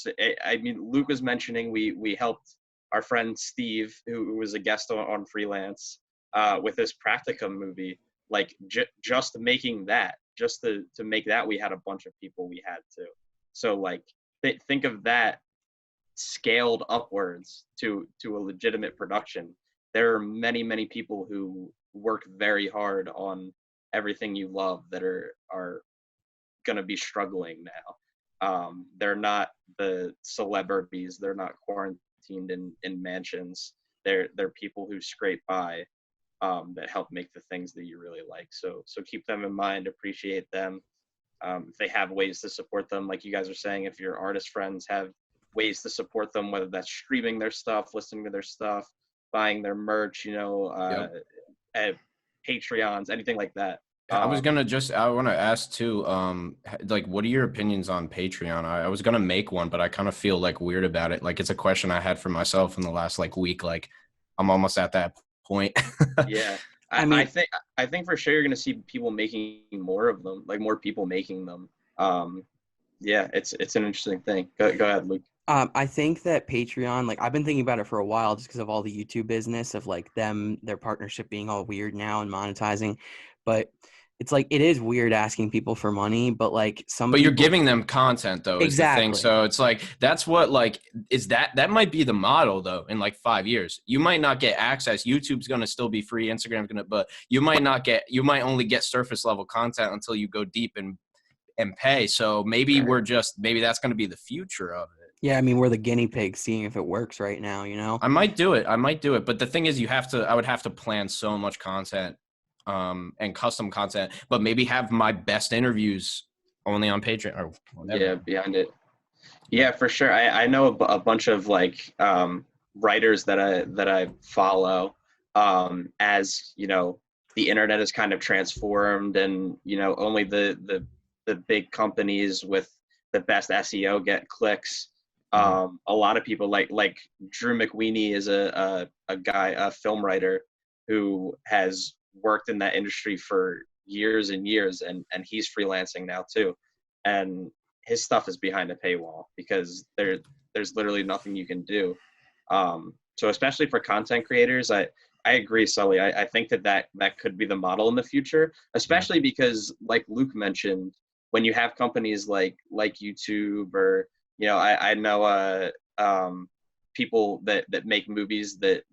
Speaker 4: I mean, Luke was mentioning we helped our friend Steve, who was a guest on Freelance, with this Practicum movie, like just making that, just to make that, we had a bunch of people we had to. So like, think of that scaled upwards to a legitimate production. there are many, many people who work very hard on everything you love that are going to be struggling now. They're not the celebrities. They're not quarantined in mansions. They're people who scrape by, that help make the things that you really like. So keep them in mind, appreciate them. If they have ways to support them, like you guys are saying, if your artist friends have ways to support them, whether that's streaming their stuff, listening to their stuff, buying their merch, at Patreons, anything like that.
Speaker 5: I want to ask too, like, what are your opinions on Patreon? I was gonna make one, but I kind of feel like weird about it. Like, it's a question I had for myself in the last like week. Like, I'm almost at that point.
Speaker 4: Yeah. I think for sure you're gonna see people making more of them, like more people making them. Yeah, it's an interesting thing. Go ahead, Luke.
Speaker 2: I think that Patreon, like I've been thinking about it for a while just because of all the YouTube business of like their partnership being all weird now and monetizing. But it's like, it is weird asking people for money, but like
Speaker 5: but you're giving them content though, is the thing.
Speaker 2: Exactly.
Speaker 5: So it's like, that's what like, is that might be the model though in like 5 years. You might not get access. YouTube's going to still be free. Instagram's going to, but you might only get surface level content until you go deep and pay. So maybe maybe that's going to be the future of it.
Speaker 2: Yeah, I mean, we're the guinea pigs seeing if it works right now, you know?
Speaker 5: I might do it. But the thing is, I would have to plan so much content, and custom content, but maybe have my best interviews only on Patreon or whatever.
Speaker 4: Yeah, behind it. Yeah, for sure. I know a bunch of like writers that I follow, as you know, the internet is kind of transformed, and you know, only the big companies with the best SEO get clicks. A lot of people like Drew McWeeny is a guy, a film writer who has worked in that industry for years and years, and he's freelancing now too, and his stuff is behind a paywall because there's literally nothing you can do. So especially for content creators, I agree, Sully. I think that could be the model in the future, especially because like Luke mentioned, when you have companies like YouTube, or you know, I know people that make movies that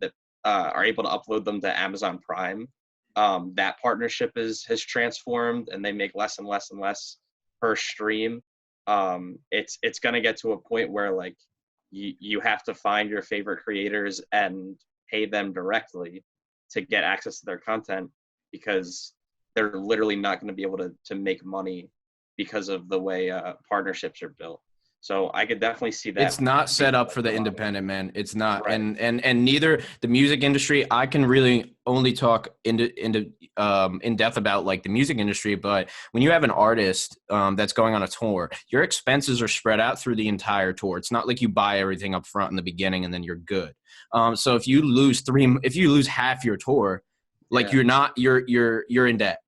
Speaker 4: are able to upload them to Amazon Prime. That partnership has transformed, and they make less and less and less per stream. It's going to get to a point where like you have to find your favorite creators and pay them directly to get access to their content, because they're literally not going to be able to make money because of the way partnerships are built. So I could definitely see that.
Speaker 5: It's not set up for the independent, man. It's not. Right. And neither the music industry, I can really only talk in depth about like the music industry, but when you have an artist that's going on a tour, your expenses are spread out through the entire tour. It's not like you buy everything up front in the beginning and then you're good. So if you lose half your tour, like you're in debt.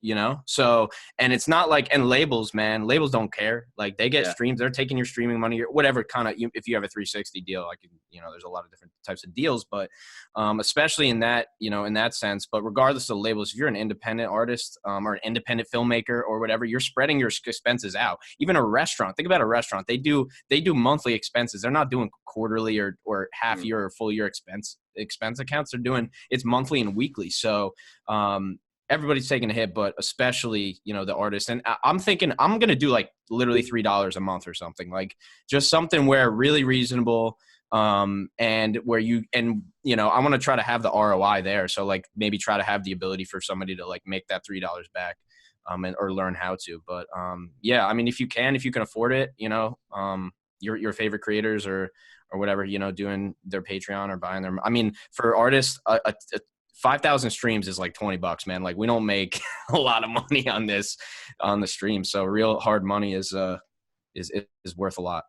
Speaker 5: You know, so, and it's not like, and labels don't care. Like they get streams, they're taking your streaming money or whatever kind of, if you have a 360 deal, I can, you know, there's a lot of different types of deals, but especially in that, you know, in that sense, but regardless of labels, if you're an independent artist or an independent filmmaker or whatever, you're spreading your expenses out. Even a restaurant, think about a restaurant. They do monthly expenses. They're not doing quarterly or half year or full year expense accounts. They're doing, it's monthly and weekly. So, everybody's taking a hit, but especially, you know, the artist. And I'm thinking I'm going to do like literally $3 a month or something, like just something where really reasonable. And where you know, I want to try to have the ROI there. So like maybe try to have the ability for somebody to like make that $3 back, or learn how to, but, yeah, I mean, if you can afford it, you know, your favorite creators or whatever, you know, doing their Patreon or buying their, I mean, for artists, 5,000 streams is like $20, man. Like we don't make a lot of money on the stream. So real hard money is worth a lot.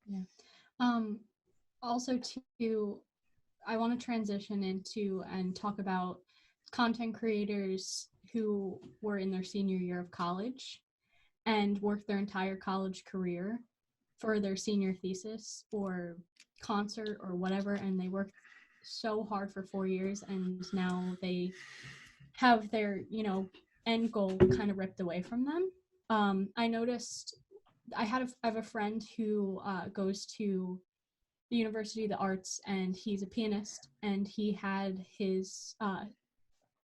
Speaker 3: Yeah. Also too, I want to transition into and talk about content creators who were in their senior year of college and worked their entire college career for their senior thesis or concert or whatever. And they worked so hard for 4 years, and now they have their, you know, end goal kind of ripped away from them. I noticed I have a friend who goes to the University of the Arts, and he's a pianist, and he had his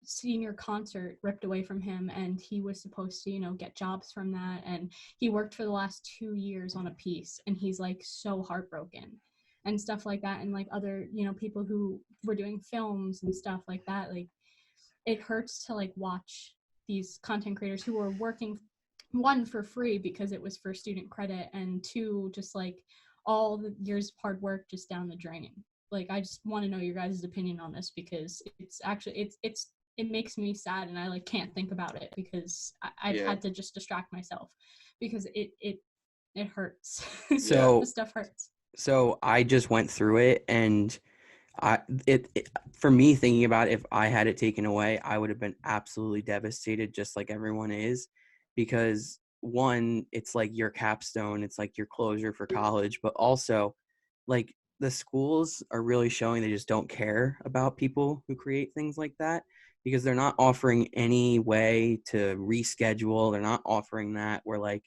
Speaker 3: senior concert ripped away from him, and he was supposed to, you know, get jobs from that, and he worked for the last 2 years on a piece, and he's like so heartbroken and stuff like that. And like other, you know, people who were doing films and stuff like that, like it hurts to like watch these content creators who were working, one, for free because it was for student credit, and two, just like all the years of hard work just down the drain. Like I just want to know your guys' opinion on this, because it's actually it makes me sad, and I like can't think about it because I've had to just distract myself because it hurts.
Speaker 2: So
Speaker 3: the stuff hurts.
Speaker 2: So I just went through it, and it for me, thinking about if I had it taken away, I would have been absolutely devastated, just like everyone is, because one, it's like your capstone, it's like your closure for college, but also like the schools are really showing they just don't care about people who create things like that, because they're not offering any way to reschedule. They're not offering that. We're like,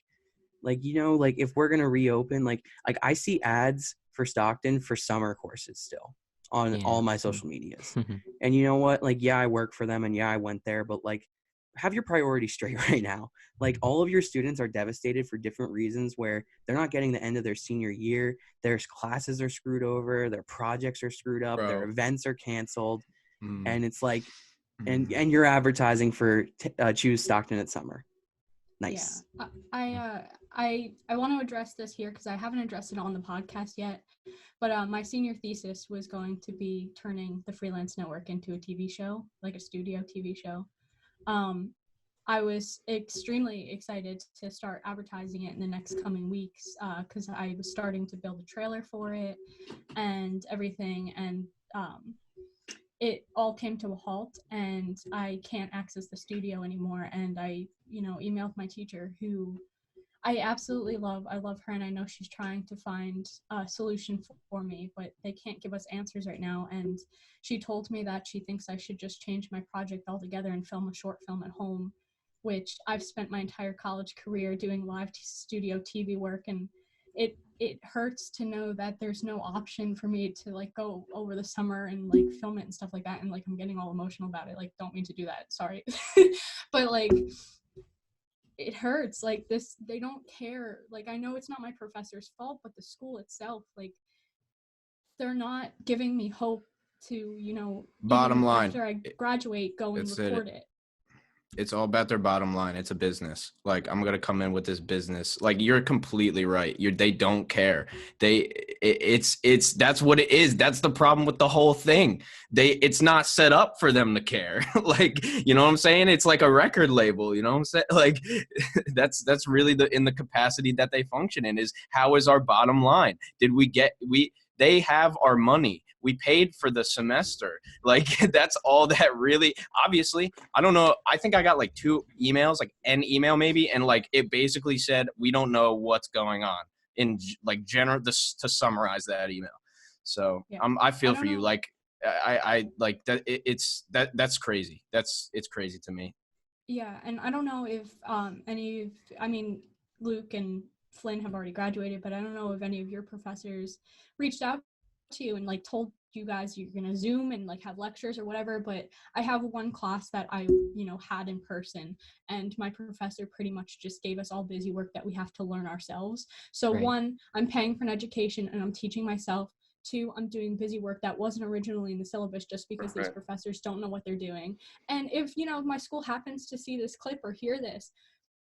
Speaker 2: you know, like if we're going to reopen, like I see ads for Stockton for summer courses still on all my social medias. And you know what? Like, yeah, I work for them, and yeah, I went there, but like, have your priorities straight right now. Like all of your students are devastated for different reasons, where they're not getting the end of their senior year. Their classes are screwed over. Their projects are screwed up.
Speaker 5: Bro.
Speaker 2: Their events are canceled.
Speaker 5: Mm.
Speaker 2: And it's like, and you're advertising for choose Stockton at summer. Nice.
Speaker 3: Yeah. I want to address this here because I haven't addressed it on the podcast yet, but my senior thesis was going to be turning the Freelance Network into a TV show, like a studio TV show. I was extremely excited to start advertising it in the next coming weeks because I was starting to build a trailer for it and everything, and it all came to a halt, and I can't access the studio anymore. And I, you know, emailed my teacher, who I absolutely love. I love her, and I know she's trying to find a solution for me, but they can't give us answers right now. And she told me that she thinks I should just change my project altogether and film a short film at home, which I've spent my entire college career doing live studio TV work, and it hurts to know that there's no option for me to like go over the summer and like film it and stuff like that. And like I'm getting all emotional about it. Like, don't mean to do that. Sorry. But like it hurts. Like this, they don't care. Like I know it's not my professor's fault, but the school itself, like they're not giving me hope to, you know,
Speaker 5: Bottom line,
Speaker 3: after I graduate, go and record it.
Speaker 5: It's all about their bottom line. It's a business. Like, I'm going to come in with this business. Like, you're completely right. They don't care. That's what it is. That's the problem with the whole thing. It's not set up for them to care. Like, you know what I'm saying? It's like a record label, you know what I'm saying? Like, that's really in the capacity that they function in, is how is our bottom line? They have our money. We paid for the semester. Like, that's all that really, obviously, I don't know. I think I got like 2 emails, like an email maybe. And like, it basically said, we don't know what's going on in like general, to summarize that email. So yeah. I feel for you. Like, I like that. That's crazy. It's crazy to me.
Speaker 3: Yeah. And I don't know if Luke and Flynn have already graduated, but I don't know if any of your professors reached out to you and like told you guys you're gonna Zoom and like have lectures or whatever. But I have one class that I, you know, had in person, and my professor pretty much just gave us all busy work that we have to learn ourselves. So right. 1, I'm paying for an education and I'm teaching myself. 2, I'm doing busy work that wasn't originally in the syllabus just because these professors don't know what they're doing. And if, you know, my school happens to see this clip or hear this,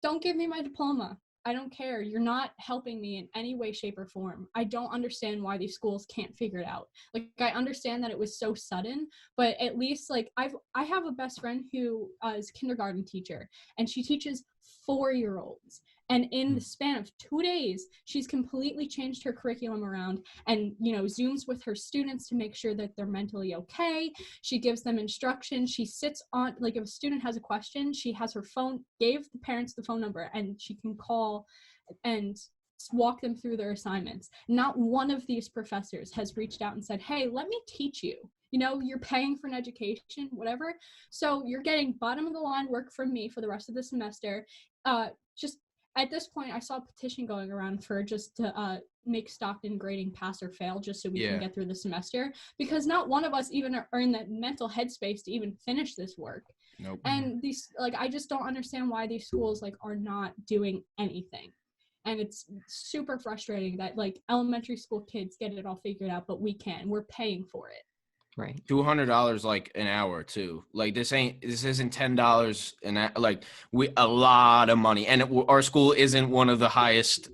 Speaker 3: don't give me my diploma. I don't care. You're not helping me in any way, shape, or form. I don't understand why these schools can't figure it out. Like, I understand that it was so sudden, but at least, like, I have a best friend who is a kindergarten teacher, and she teaches 4-year-olds. And in the span of 2 days, she's completely changed her curriculum around and, you know, Zooms with her students to make sure that they're mentally okay. She gives them instruction. She sits on, like, if a student has a question, she has her phone, gave the parents the phone number, and she can call and walk them through their assignments. Not one of these professors has reached out and said, hey, let me teach you. You know, you're paying for an education, whatever. So you're getting bottom of the line work from me for the rest of the semester. at this point, I saw a petition going around for just to make Stockton grading pass or fail, just so we can get through the semester, because not one of us even are in the mental headspace to even finish this work.
Speaker 5: Nope.
Speaker 3: And these, like, I just don't understand why these schools like are not doing anything. And it's super frustrating that like elementary school kids get it all figured out, but we can't. We're paying for it.
Speaker 6: Right.
Speaker 5: $200 like an hour too. Like this isn't $10 an hour. Like a lot of money, and our school isn't one of the highest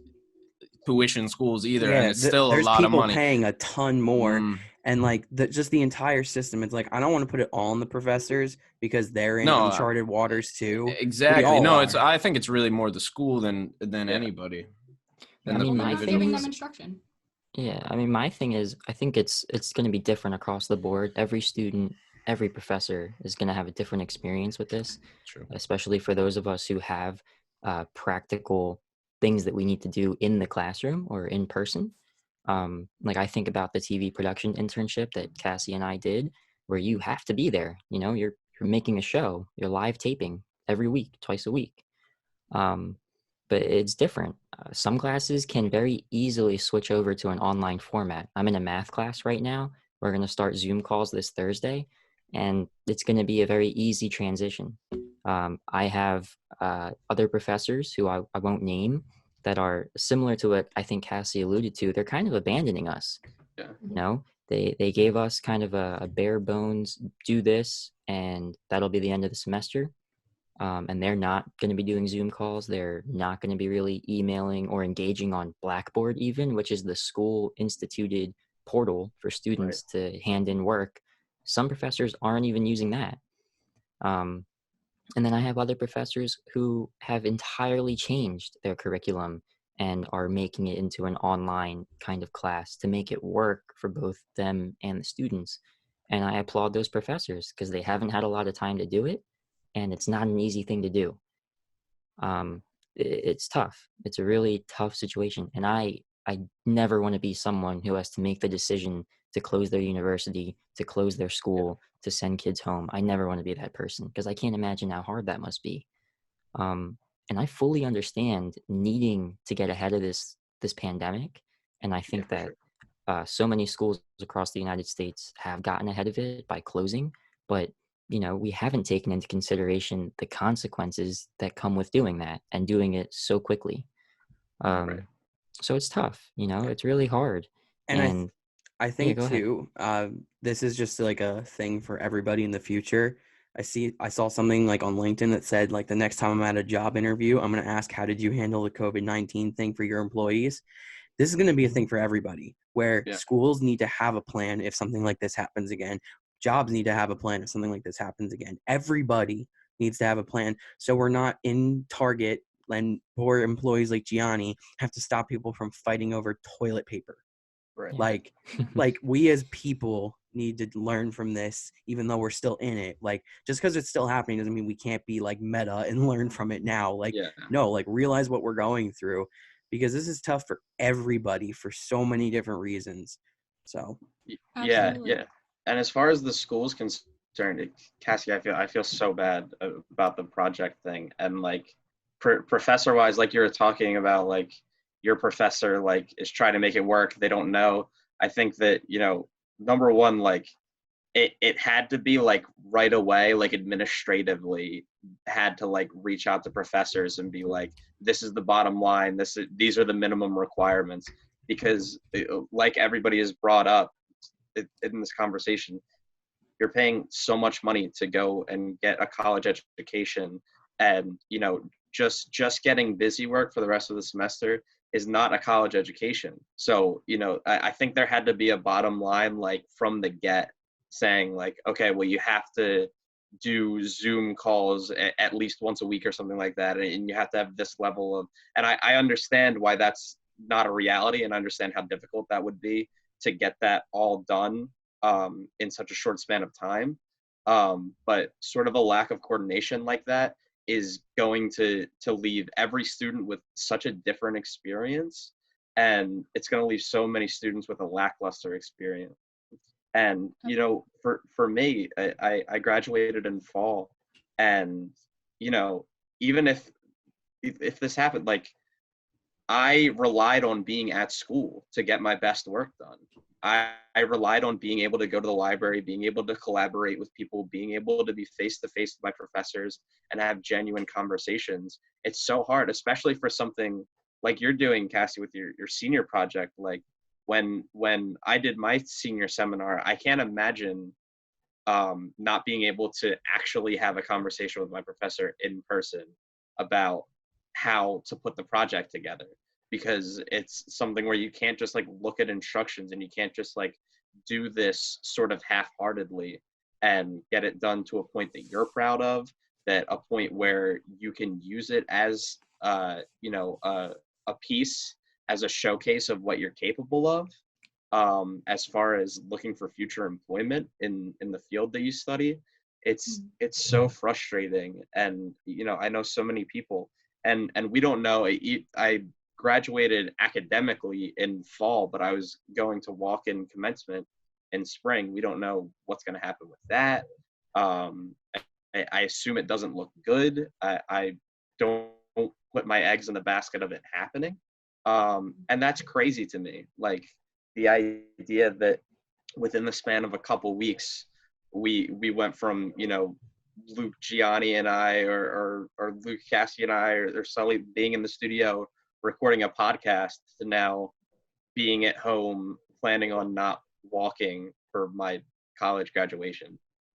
Speaker 5: tuition schools either, and it's still a lot of money.
Speaker 2: There's people paying a ton more, and like just the entire system. It's like I don't want to put it all on the professors because they're in uncharted waters too.
Speaker 5: Exactly. No, I think it's really more the school than anybody.
Speaker 6: I mean, my thing
Speaker 3: giving
Speaker 6: is,
Speaker 3: them instruction.
Speaker 6: Yeah, I mean, my thing is, I think it's going to be different across the board. Every student, every professor is going to have a different experience with this.
Speaker 5: True.
Speaker 6: Especially for those of us who have practical things that we need to do in the classroom or in person. Like I think about the TV production internship that Cassie and I did, where you have to be there. You know, you're making a show, you're live taping every week, twice a week. But it's different. Some classes can very easily switch over to an online format. I'm in a math class right now. We're going to start Zoom calls this Thursday, and it's going to be a very easy transition. I have other professors who I won't name that are similar to what I think Cassie alluded to. They're kind of abandoning us.
Speaker 4: Yeah.
Speaker 6: You know, they gave us kind of a bare bones, do this, and that'll be the end of the semester. And they're not going to be doing Zoom calls. They're not going to be really emailing or engaging on Blackboard even, which is the school instituted portal for students to hand in work. Some professors aren't even using that. And then I have other professors who have entirely changed their curriculum and are making it into an online kind of class to make it work for both them and the students. And I applaud those professors because they haven't had a lot of time to do it. And it's not an easy thing to do. It's tough. It's a really tough situation. And I never want to be someone who has to make the decision to close their university, to close their school, to send kids home. I never want to be that person because I can't imagine how hard that must be. And I fully understand needing to get ahead of this pandemic. And I think that so many schools across the United States have gotten ahead of it by closing, but you know, we haven't taken into consideration the consequences that come with doing that and doing it so quickly. So it's tough, you know, it's really hard.
Speaker 2: And I think too, this is just like a thing for everybody in the future. I saw something like on LinkedIn that said like the next time I'm at a job interview, I'm going to ask, how did you handle the COVID-19 thing for your employees? This is going to be a thing for everybody where schools need to have a plan if something like this happens again. Jobs need to have a plan if something like this happens again. Everybody needs to have a plan. So we're not in Target and poor employees like Gianni have to stop people from fighting over toilet paper.
Speaker 4: Right.
Speaker 2: Like we as people need to learn from this, even though we're still in it. Like just because it's still happening doesn't mean we can't be like meta and learn from it now. Like, no, like realize what we're going through because this is tough for everybody for so many different reasons. So.
Speaker 3: Absolutely.
Speaker 4: Yeah. And as far as the school's concerned, Cassie, I feel so bad about the project thing. And like professor-wise, like you were talking about, like your professor like is trying to make it work. They don't know. I think that, you know, number one, like it had to be like right away, like administratively had to like reach out to professors and be like, this is the bottom line. These are the minimum requirements, because like everybody has brought up, in this conversation, you're paying so much money to go and get a college education, and you know just getting busy work for the rest of the semester is not a college education. So you know I think there had to be a bottom line, like from the get, saying like, okay, well you have to do Zoom calls at least once a week or something like that, and you have to have this level of, and I understand why that's not a reality, and I understand how difficult that would be to get that all done in such a short span of time. But sort of a lack of coordination like that is going to leave every student with such a different experience, and it's going to leave so many students with a lackluster experience. And you know, for me, I graduated in fall, and you know, even if if this happened, like, I relied on being at school to get my best work done. I relied on being able to go to the library, being able to collaborate with people, being able to be face to face with my professors and have genuine conversations. It's so hard, especially for something like you're doing, Cassie, with your senior project. Like when I did my senior seminar, I can't imagine not being able to actually have a conversation with my professor in person about how to put the project together, because it's something where you can't just like look at instructions and you can't just like do this sort of half-heartedly and get it done to a point that you're proud of, that a point where you can use it as a piece, as a showcase of what you're capable of, as far as looking for future employment in the field that you study. It's so frustrating. And I know so many people, and we don't know. I graduated academically in fall, but I was going to walk in commencement in spring. We don't know what's going to happen with that. I assume it doesn't look good. I don't put my eggs in the basket of it happening. And that's crazy to me. Like the idea that within the span of a couple weeks, we went from, Luke Gianni and I, or Luke Cassie and I, or Sully being in the studio recording a podcast, to now being at home planning on not walking for my college graduation.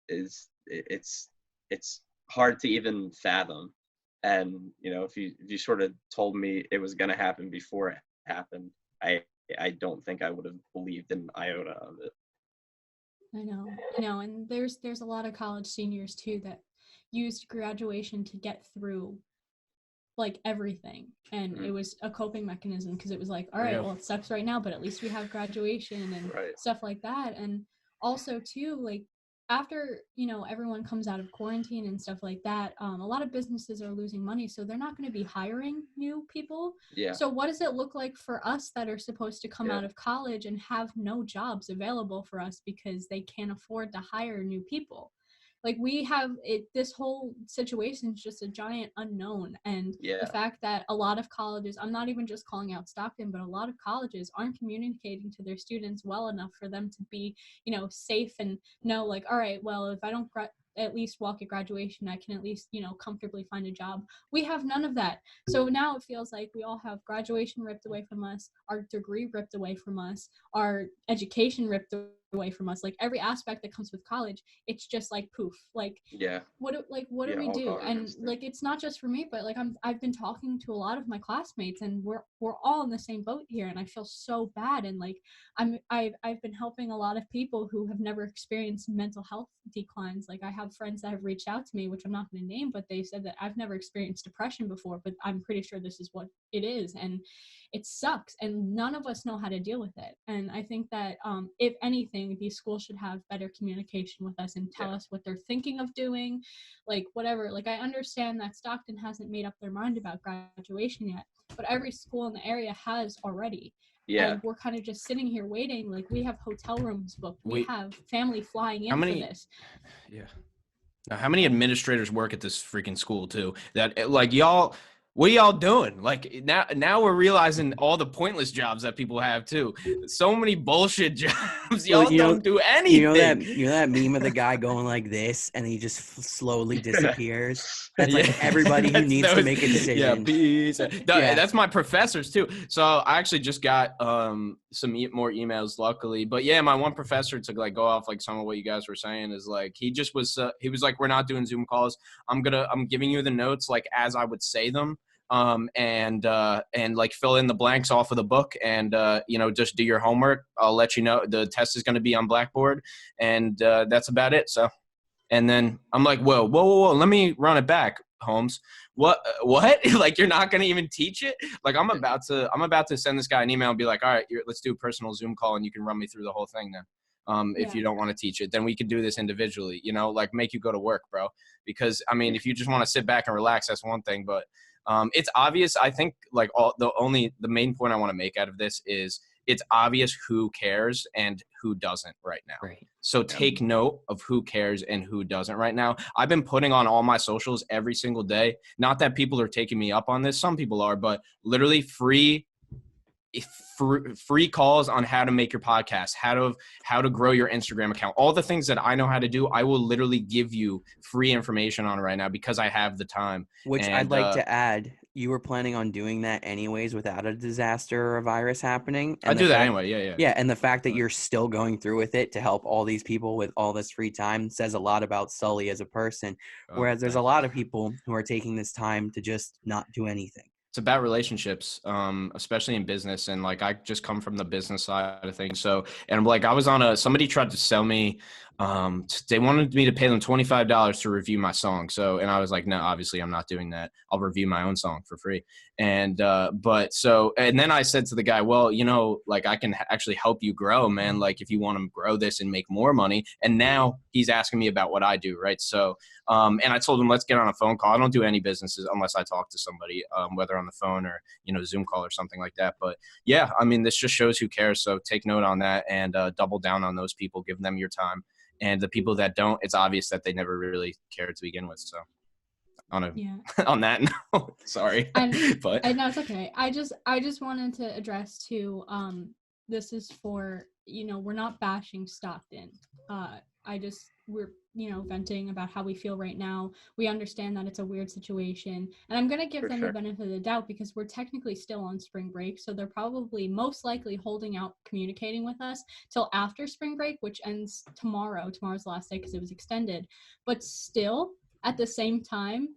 Speaker 4: It's hard to even fathom. And if you sort of told me it was going to happen before it happened, I don't think I would have believed an iota of it.
Speaker 3: I know, and there's a lot of college seniors too that used graduation to get through like everything, and it was a coping mechanism, because it was like, all right, well, it sucks right now, but at least we have graduation and stuff like that. And also too, like after everyone comes out of quarantine and stuff like that, a lot of businesses are losing money, so they're not going to be hiring new people. So what does it look like for us that are supposed to come out of college and have no jobs available for us because they can't afford to hire new people? Like we have it, this whole situation is just a giant unknown. And the fact that a lot of colleges, I'm not even just calling out Stockton, but a lot of colleges aren't communicating to their students well enough for them to be, safe and know, like, all right, well, if I don't at least walk at graduation, I can at least, comfortably find a job. We have none of that. So now it feels like we all have graduation ripped away from us, our degree ripped away from us, our education ripped away from us. Like every aspect that comes with college, it's just like poof. Like what do we do? And like it's not just for me, but like I've been talking to a lot of my classmates, and we're all in the same boat here, and I feel so bad. And like I've been helping a lot of people who have never experienced mental health declines. Like I have friends that have reached out to me, which I'm not going to name, but they said that I've never experienced depression before, but I'm pretty sure this is what it is. And it sucks, and none of us know how to deal with it. And I think that if anything, these schools should have better communication with us and tell us what they're thinking of doing, like whatever. Like I understand that Stockton hasn't made up their mind about graduation yet, but every school in the area has already. And we're kind of just sitting here waiting. Like we have hotel rooms booked. We have family flying in for this.
Speaker 5: Now, how many administrators work at this freaking school too? That like y'all. What are y'all doing? Like now we're realizing all the pointless jobs that people have too. So many bullshit jobs. Y'all don't do anything.
Speaker 2: You know that meme of the guy going like this and he just slowly disappears? That's like everybody who needs to make a decision.
Speaker 5: That's my professors too. So I actually just got some more emails, luckily. But yeah, my one professor, to like go off like some of what you guys were saying, is like he was like, we're not doing Zoom calls. I'm giving you the notes like as I would say them. And like fill in the blanks off of the book, and just do your homework. I'll let you know the test is going to be on Blackboard, and that's about it. So, and then I'm like, whoa, let me run it back, Holmes. What? Like you're not going to even teach it? Like I'm about to send this guy an email and be like, all right, let's do a personal Zoom call, and you can run me through the whole thing then. If you don't want to teach it, then we can do this individually. Like make you go to work, bro. Because I mean, if you just want to sit back and relax, that's one thing, but. It's obvious. I think like the main point I want to make out of this is it's obvious who cares and who doesn't right now.
Speaker 6: Right.
Speaker 5: So take note of who cares and who doesn't right now. I've been putting on all my socials every single day. Not that people are taking me up on this. Some people are, but literally free calls on how to make your podcast, how to grow your Instagram account, all the things that I know how to do. I will literally give you free information on right now because I have the time.
Speaker 2: Which I'd like to add, you were planning on doing that anyways without a disaster or a virus happening. And
Speaker 5: I do that anyway. Yeah.
Speaker 2: Yeah. And the fact that you're still going through with it to help all these people with all this free time says a lot about Sully as a person. Whereas there's a lot of people who are taking this time to just not do anything.
Speaker 5: It's about relationships, especially in business. And like, I just come from the business side of things. So, and like, I was on somebody tried to sell me, they wanted me to pay them $25 to review my song. So, and I was like, no, obviously I'm not doing that. I'll review my own song for free. And, and then I said to the guy, well, like I can actually help you grow, man. Like if you want to grow this and make more money. And now he's asking me about what I do. Right. So, and I told him, let's get on a phone call. I don't do any businesses unless I talk to somebody, whether on the phone or, Zoom call or something like that. But yeah, I mean, this just shows who cares. So take note on that and double down on those people, give them your time. And the people that don't, it's obvious that they never really cared to begin with. So on that note, sorry. But
Speaker 3: no, it's okay. I just wanted to address too, this is for, we're not bashing Stockton. We're venting about how we feel right now. We understand that it's a weird situation, and I'm going to give them the benefit of the doubt because we're technically still on spring break, so they're probably most likely holding out communicating with us till after spring break, which ends tomorrow. Tomorrow's the last day because it was extended. But still, at the same time,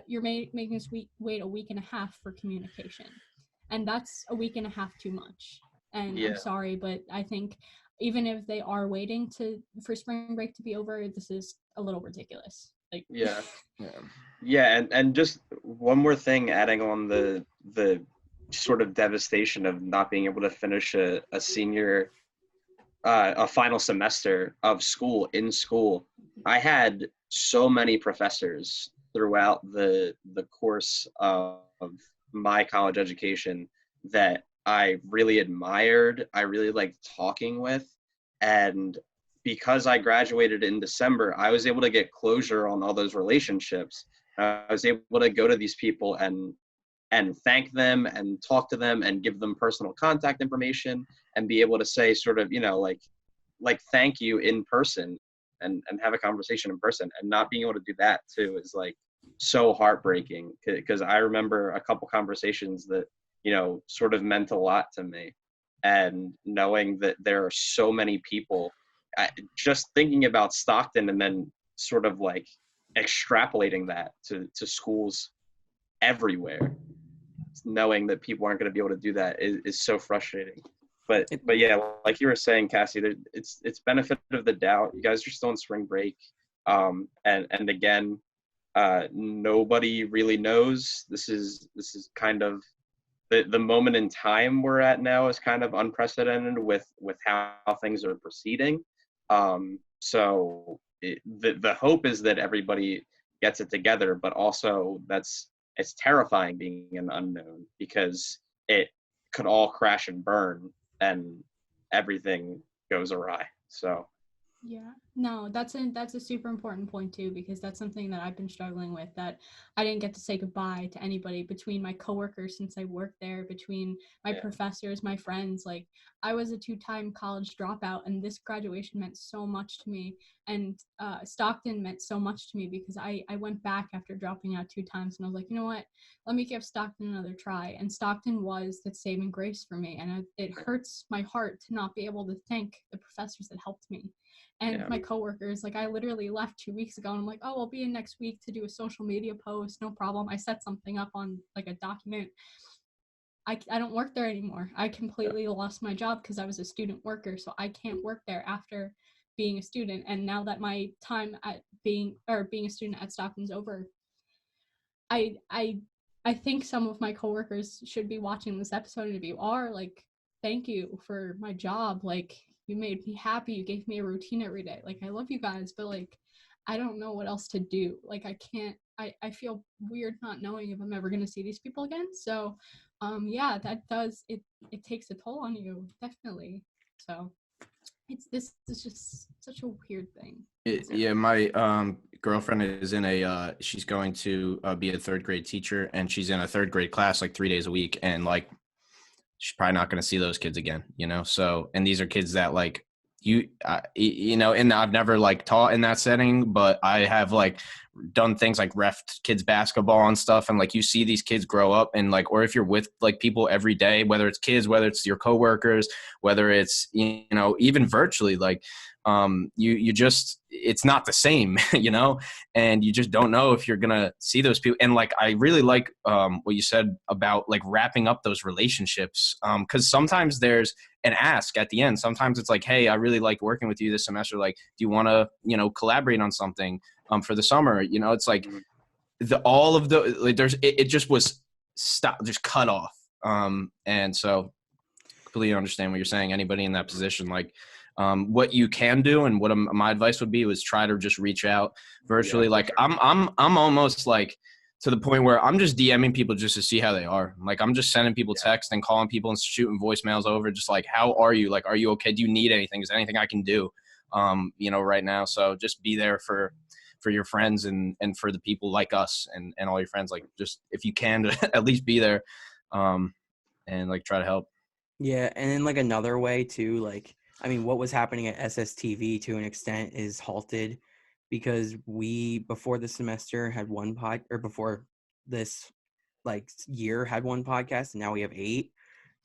Speaker 3: you're making us wait a week and a half for communication, and that's a week and a half too much. And I'm sorry, but I think even if they are waiting for spring break to be over, this is a little ridiculous. Like
Speaker 4: and just one more thing, adding on the sort of devastation of not being able to finish a final semester of school in school. I had so many professors throughout the course of my college education that I really admired, I really liked talking with. And because I graduated in December, I was able to get closure on all those relationships. I was able to go to these people and thank them and talk to them and give them personal contact information and be able to say sort of, like thank you in person and have a conversation in person. And not being able to do that too is like so heartbreaking, because I remember a couple conversations that sort of meant a lot to me. And knowing that there are so many people, just thinking about Stockton and then sort of like extrapolating that to schools everywhere, knowing that people aren't going to be able to do that is so frustrating. But yeah, like you were saying, Cassie, it's benefit of the doubt. You guys are still on spring break. And again, nobody really knows. This is kind of the moment in time we're at now is kind of unprecedented with how things are proceeding. So the hope is that everybody gets it together, but also it's terrifying being an unknown, because it could all crash and burn and everything goes awry. So
Speaker 3: yeah, no, that's a super important point too, because that's something that I've been struggling with, that I didn't get to say goodbye to anybody, between my coworkers since I worked there, between my professors, my friends. Like, I was a 2-time college dropout, and this graduation meant so much to me, and Stockton meant so much to me because I went back after dropping out 2 times, and I was like, you know what, let me give Stockton another try. And Stockton was that saving grace for me, and it hurts my heart to not be able to thank the professors that helped me. And my coworkers, like, I literally left 2 weeks ago, and I'm like, oh, I'll be in next week to do a social media post, no problem. I set something up on like a document. I don't work there anymore. I completely lost my job because I was a student worker, so I can't work there after being a student. And now that my time at being a student at Stockton's over, I think some of my coworkers should be watching this episode, and if you are, like, thank you for my job. Like, you made me happy. You gave me a routine every day. Like, I love you guys, but like, I don't know what else to do. Like, I feel weird not knowing if I'm ever going to see these people again. So Yeah, that does it takes a toll on you, definitely. So this is just such a weird thing.
Speaker 5: Yeah, my girlfriend is in a she's going to be a third grade teacher, and she's in a third grade class like 3 days a week, and like she's probably not going to see those kids again, you know? So, and these are kids that like you know, and I've never like taught in that setting, but I have like done things like reffed kids basketball and stuff. And like, you see these kids grow up, and like, or if you're with like people every day, whether it's kids, whether it's your coworkers, whether it's, you know, even virtually, like, you just, it's not the same, you know, and you just don't know if you're going to see those people. And like, I really like, what you said about like wrapping up those relationships. 'Cause sometimes there's an ask at the end. Sometimes it's like, hey, I really liked working with you this semester. Like, do you want to, you know, collaborate on something, for the summer? You know, it's like all of the, like, it just was just cut off. And so completely understand what you're saying. Anybody in that position, like, what you can do and what my advice would be was try to just reach out virtually. Yeah, like, sure. I'm almost like to the point where I'm just DMing people just to see how they are. Like, I'm just sending people text and calling people and shooting voicemails over, just like, how are you? Like, are you okay? Do you need anything? Is there anything I can do, you know, right now? So just be there for your friends and for the people like us and all your friends. Like, just if you can to at least be there, and like try to help.
Speaker 2: Yeah. And then like another way too, like, I mean, what was happening at SSTV to an extent is halted because we, before the semester, had before this like year had one podcast, and now we have 8.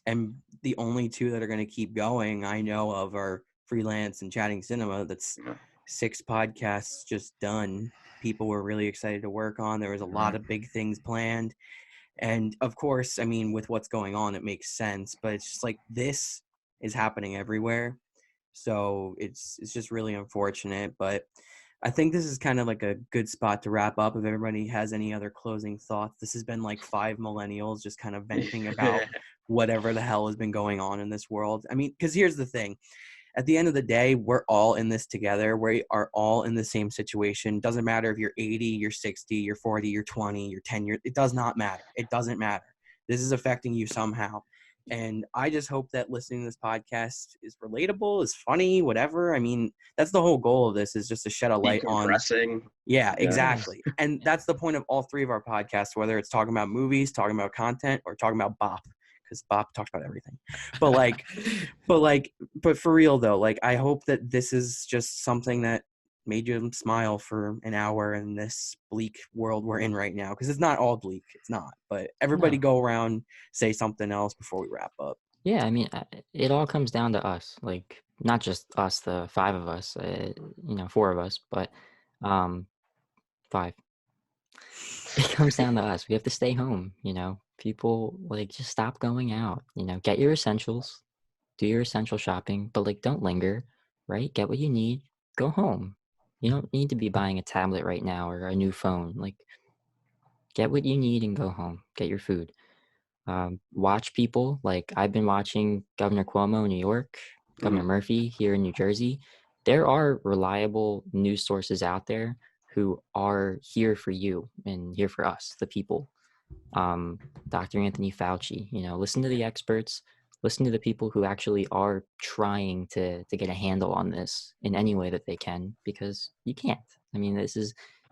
Speaker 2: And the only 2 that are going to keep going, I know of, are Freelance and Chatting Cinema. That's 6 podcasts just done. People were really excited to work on. There was a lot of big things planned. And of course, I mean, with what's going on, it makes sense, but it's just like this is happening everywhere. So it's just really unfortunate, but I think this is kind of like a good spot to wrap up. If everybody has any other closing thoughts, this has been like 5 millennials just kind of venting about whatever the hell has been going on in this world. I mean, because here's the thing. At the end of the day, we're all in this together. We are all in the same situation. Doesn't matter if you're 80, you're 60, you're 40, you're 20, you're 10 years. It does not matter. It doesn't matter. This is affecting you somehow. And I just hope that listening to this podcast is relatable, is funny, whatever. I mean, that's the whole goal of this, is just to shed a light on. Yeah, exactly. And that's the point of all 3 of our podcasts, whether it's talking about movies, talking about content, or talking about Bop. Because Bop talks about everything. But for real though, like, I hope that this is just something that made you smile for an hour in this bleak world we're in right now. Because it's not all bleak. It's not. But everybody go around, say something else before we wrap up.
Speaker 6: Yeah, I mean, it all comes down to us. Like, not just us, the 5 of us, you know, 4 of us, but 5. It comes down to us. We have to stay home, you know. People, like, just stop going out, you know. Get your essentials, do your essential shopping, but like, don't linger, right? Get what you need, go home. You don't need to be buying a tablet right now or a new phone. Like, get what you need and go home. Get your food. Watch people. Like, I've been watching Governor Cuomo in New York, Governor Murphy here in New Jersey. There are reliable news sources out there who are here for you and here for us, the people. Dr. Anthony Fauci, you know, listen to the experts, listen to the people who actually are trying to get a handle on this in any way that they can, because you can't. I mean,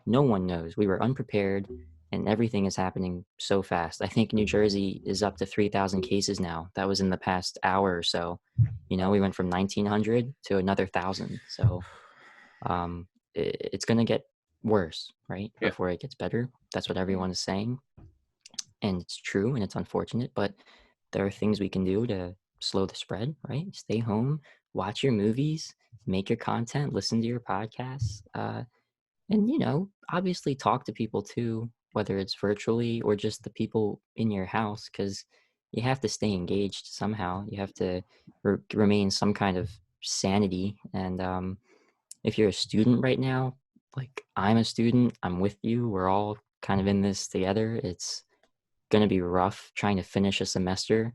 Speaker 6: no one knows. We were unprepared, and everything is happening so fast. I think New Jersey is up to 3,000 cases now. That was in the past hour or so. You know, we went from 1,900 to another 1,000. So it's going to get worse, right?
Speaker 4: Yeah.
Speaker 6: Before it gets better. That's what everyone is saying. And it's true, and it's unfortunate, but there are things we can do to slow the spread, right? Stay home, watch your movies, make your content, listen to your podcasts, and, you know, obviously talk to people too, whether it's virtually or just the people in your house, because you have to stay engaged somehow. You have to remain some kind of sanity. And if you're a student right now, like, I'm a student, I'm with you, we're all kind of in this together. It's going to be rough trying to finish a semester.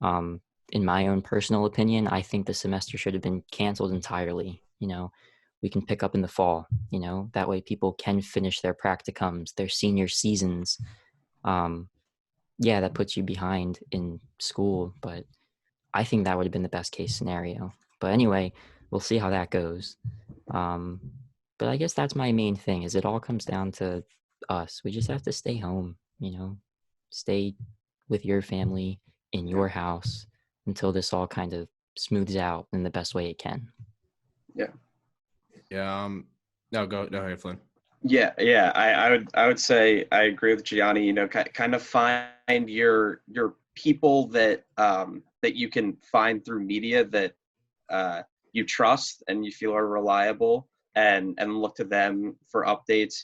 Speaker 6: In my own personal opinion, I think the semester should have been canceled entirely. You know, we can pick up in the fall, you know, that way people can finish their practicums, their senior seasons. yeah, that puts you behind in school, but I think that would have been the best case scenario. But anyway, we'll see how that goes. But I guess that's my main thing, is it all comes down to us. We just have to stay home, stay with your family in your house until this all kind of smooths out in the best way it can.
Speaker 4: Yeah.
Speaker 5: Yeah. No, go ahead, Flynn.
Speaker 4: Yeah. I would say I agree with Gianni. Kind of find your people that that you can find through media that you trust and you feel are reliable, and look to them for updates.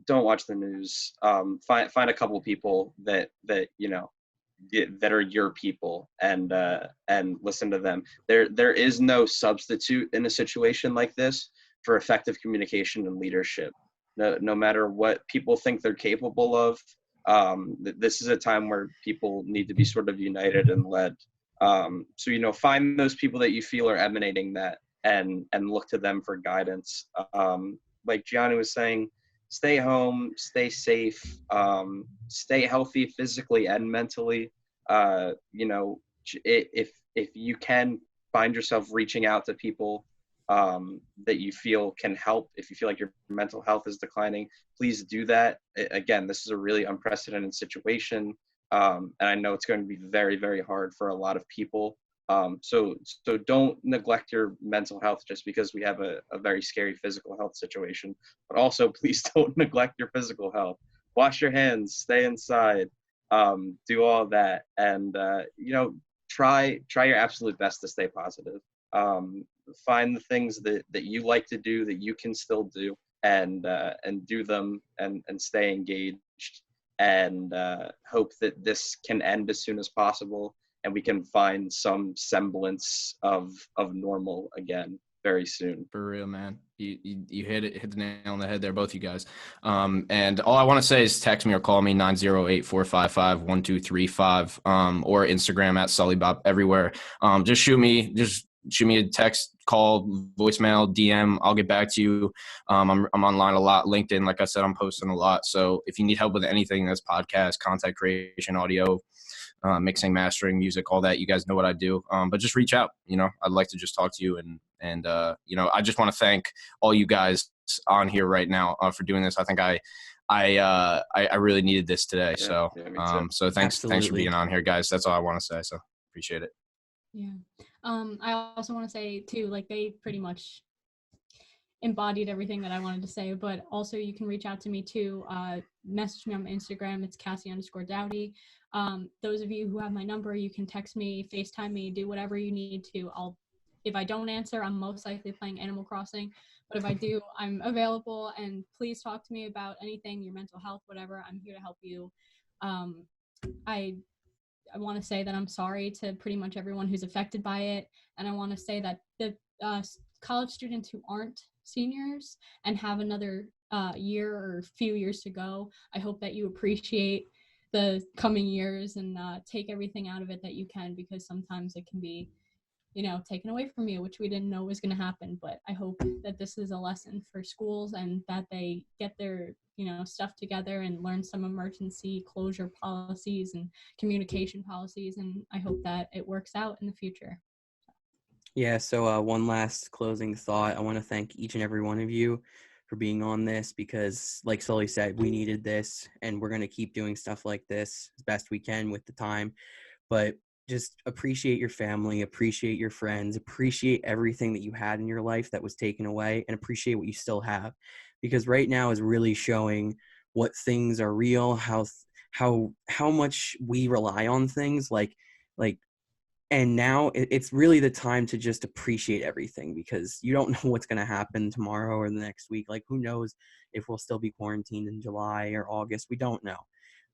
Speaker 4: Don't watch the news. Find a couple of people that that are your people, and listen to them. There is no substitute in a situation like this for effective communication and leadership. No matter what people think they're capable of, this is a time where people need to be sort of united and led. So find those people that you feel are emanating that, and look to them for guidance. Like Gianni was saying, stay home, stay safe, stay healthy physically and mentally. If you can find yourself reaching out to people that you feel can help, if you feel like your mental health is declining, please do that. Again, this is a really unprecedented situation, and I know it's going to be very, very hard for a lot of people. So don't neglect your mental health just because we have a very scary physical health situation, but also please don't neglect your physical health. Wash your hands, stay inside, do all of that, and try your absolute best to stay positive. Find the things that you like to do that you can still do, and do them, and stay engaged, and hope that this can end as soon as possible, and we can find some semblance of normal again very soon.
Speaker 5: For real, man. You hit the nail on the head there, both you guys. And all I want to say is text me or call me 908-455-1235, or Instagram at Sully Bop, everywhere. Just shoot me a text, call, voicemail, DM. I'll get back to you. I'm online a lot. LinkedIn, like I said, I'm posting a lot. So if you need help with anything that's podcast, content creation, audio, mixing, mastering, music, all that, you guys know what I do. But just reach out. I'd like to just talk to you, and I just want to thank all you guys on here right now for doing this. I think I really needed this today. So thanks for being on here, guys. That's all I want to say. So appreciate it.
Speaker 3: Yeah. I also want to say too, like, they pretty much embodied everything that I wanted to say, but also you can reach out to me too. Message me on Instagram. It's Cassie_Dowdy. Those of you who have my number, you can text me, FaceTime me, do whatever you need to. If I don't answer, I'm most likely playing Animal Crossing, but if I do, I'm available, and please talk to me about anything, your mental health, whatever. I'm here to help you. I want to say that I'm sorry to pretty much everyone who's affected by it, and I want to say that the college students who aren't seniors and have another year or few years to go, I hope that you appreciate the coming years and take everything out of it that you can, because sometimes it can be taken away from you, which we didn't know was going to happen. But I hope that this is a lesson for schools, and that they get their stuff together and learn some emergency closure policies and communication policies, and I hope that it works out in the future.
Speaker 2: Yeah, so one last closing thought. I want to thank each and every one of you for being on this, because like Sully said, we needed this, and we're going to keep doing stuff like this as best we can with the time. But just appreciate your family, appreciate your friends, appreciate everything that you had in your life that was taken away, and appreciate what you still have. Because right now is really showing what things are real, how much we rely on things and now it's really the time to just appreciate everything, because you don't know what's going to happen tomorrow or the next week. Like, who knows if we'll still be quarantined in July or August? We don't know.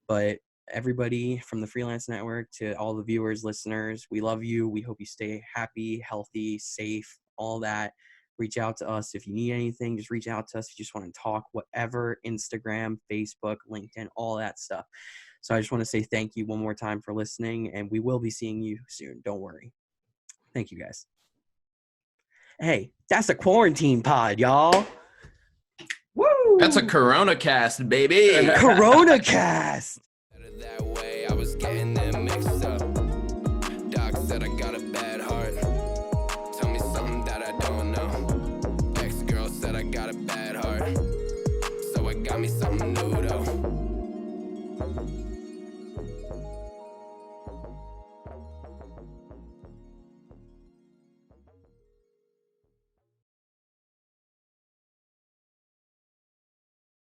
Speaker 2: But everybody from the Freelance Network to all the viewers, listeners, we love you. We hope you stay happy, healthy, safe, all that. Reach out to us if you need anything. Just reach out to us if you just want to talk, whatever. Instagram, Facebook, LinkedIn, all that stuff. So I just want to say thank you one more time for listening, and we will be seeing you soon. Don't worry. Thank you, guys. Hey, that's a quarantine pod, y'all. Woo!
Speaker 5: That's a Corona cast, baby.
Speaker 2: Corona cast.
Speaker 1: that way. I was getting them mixed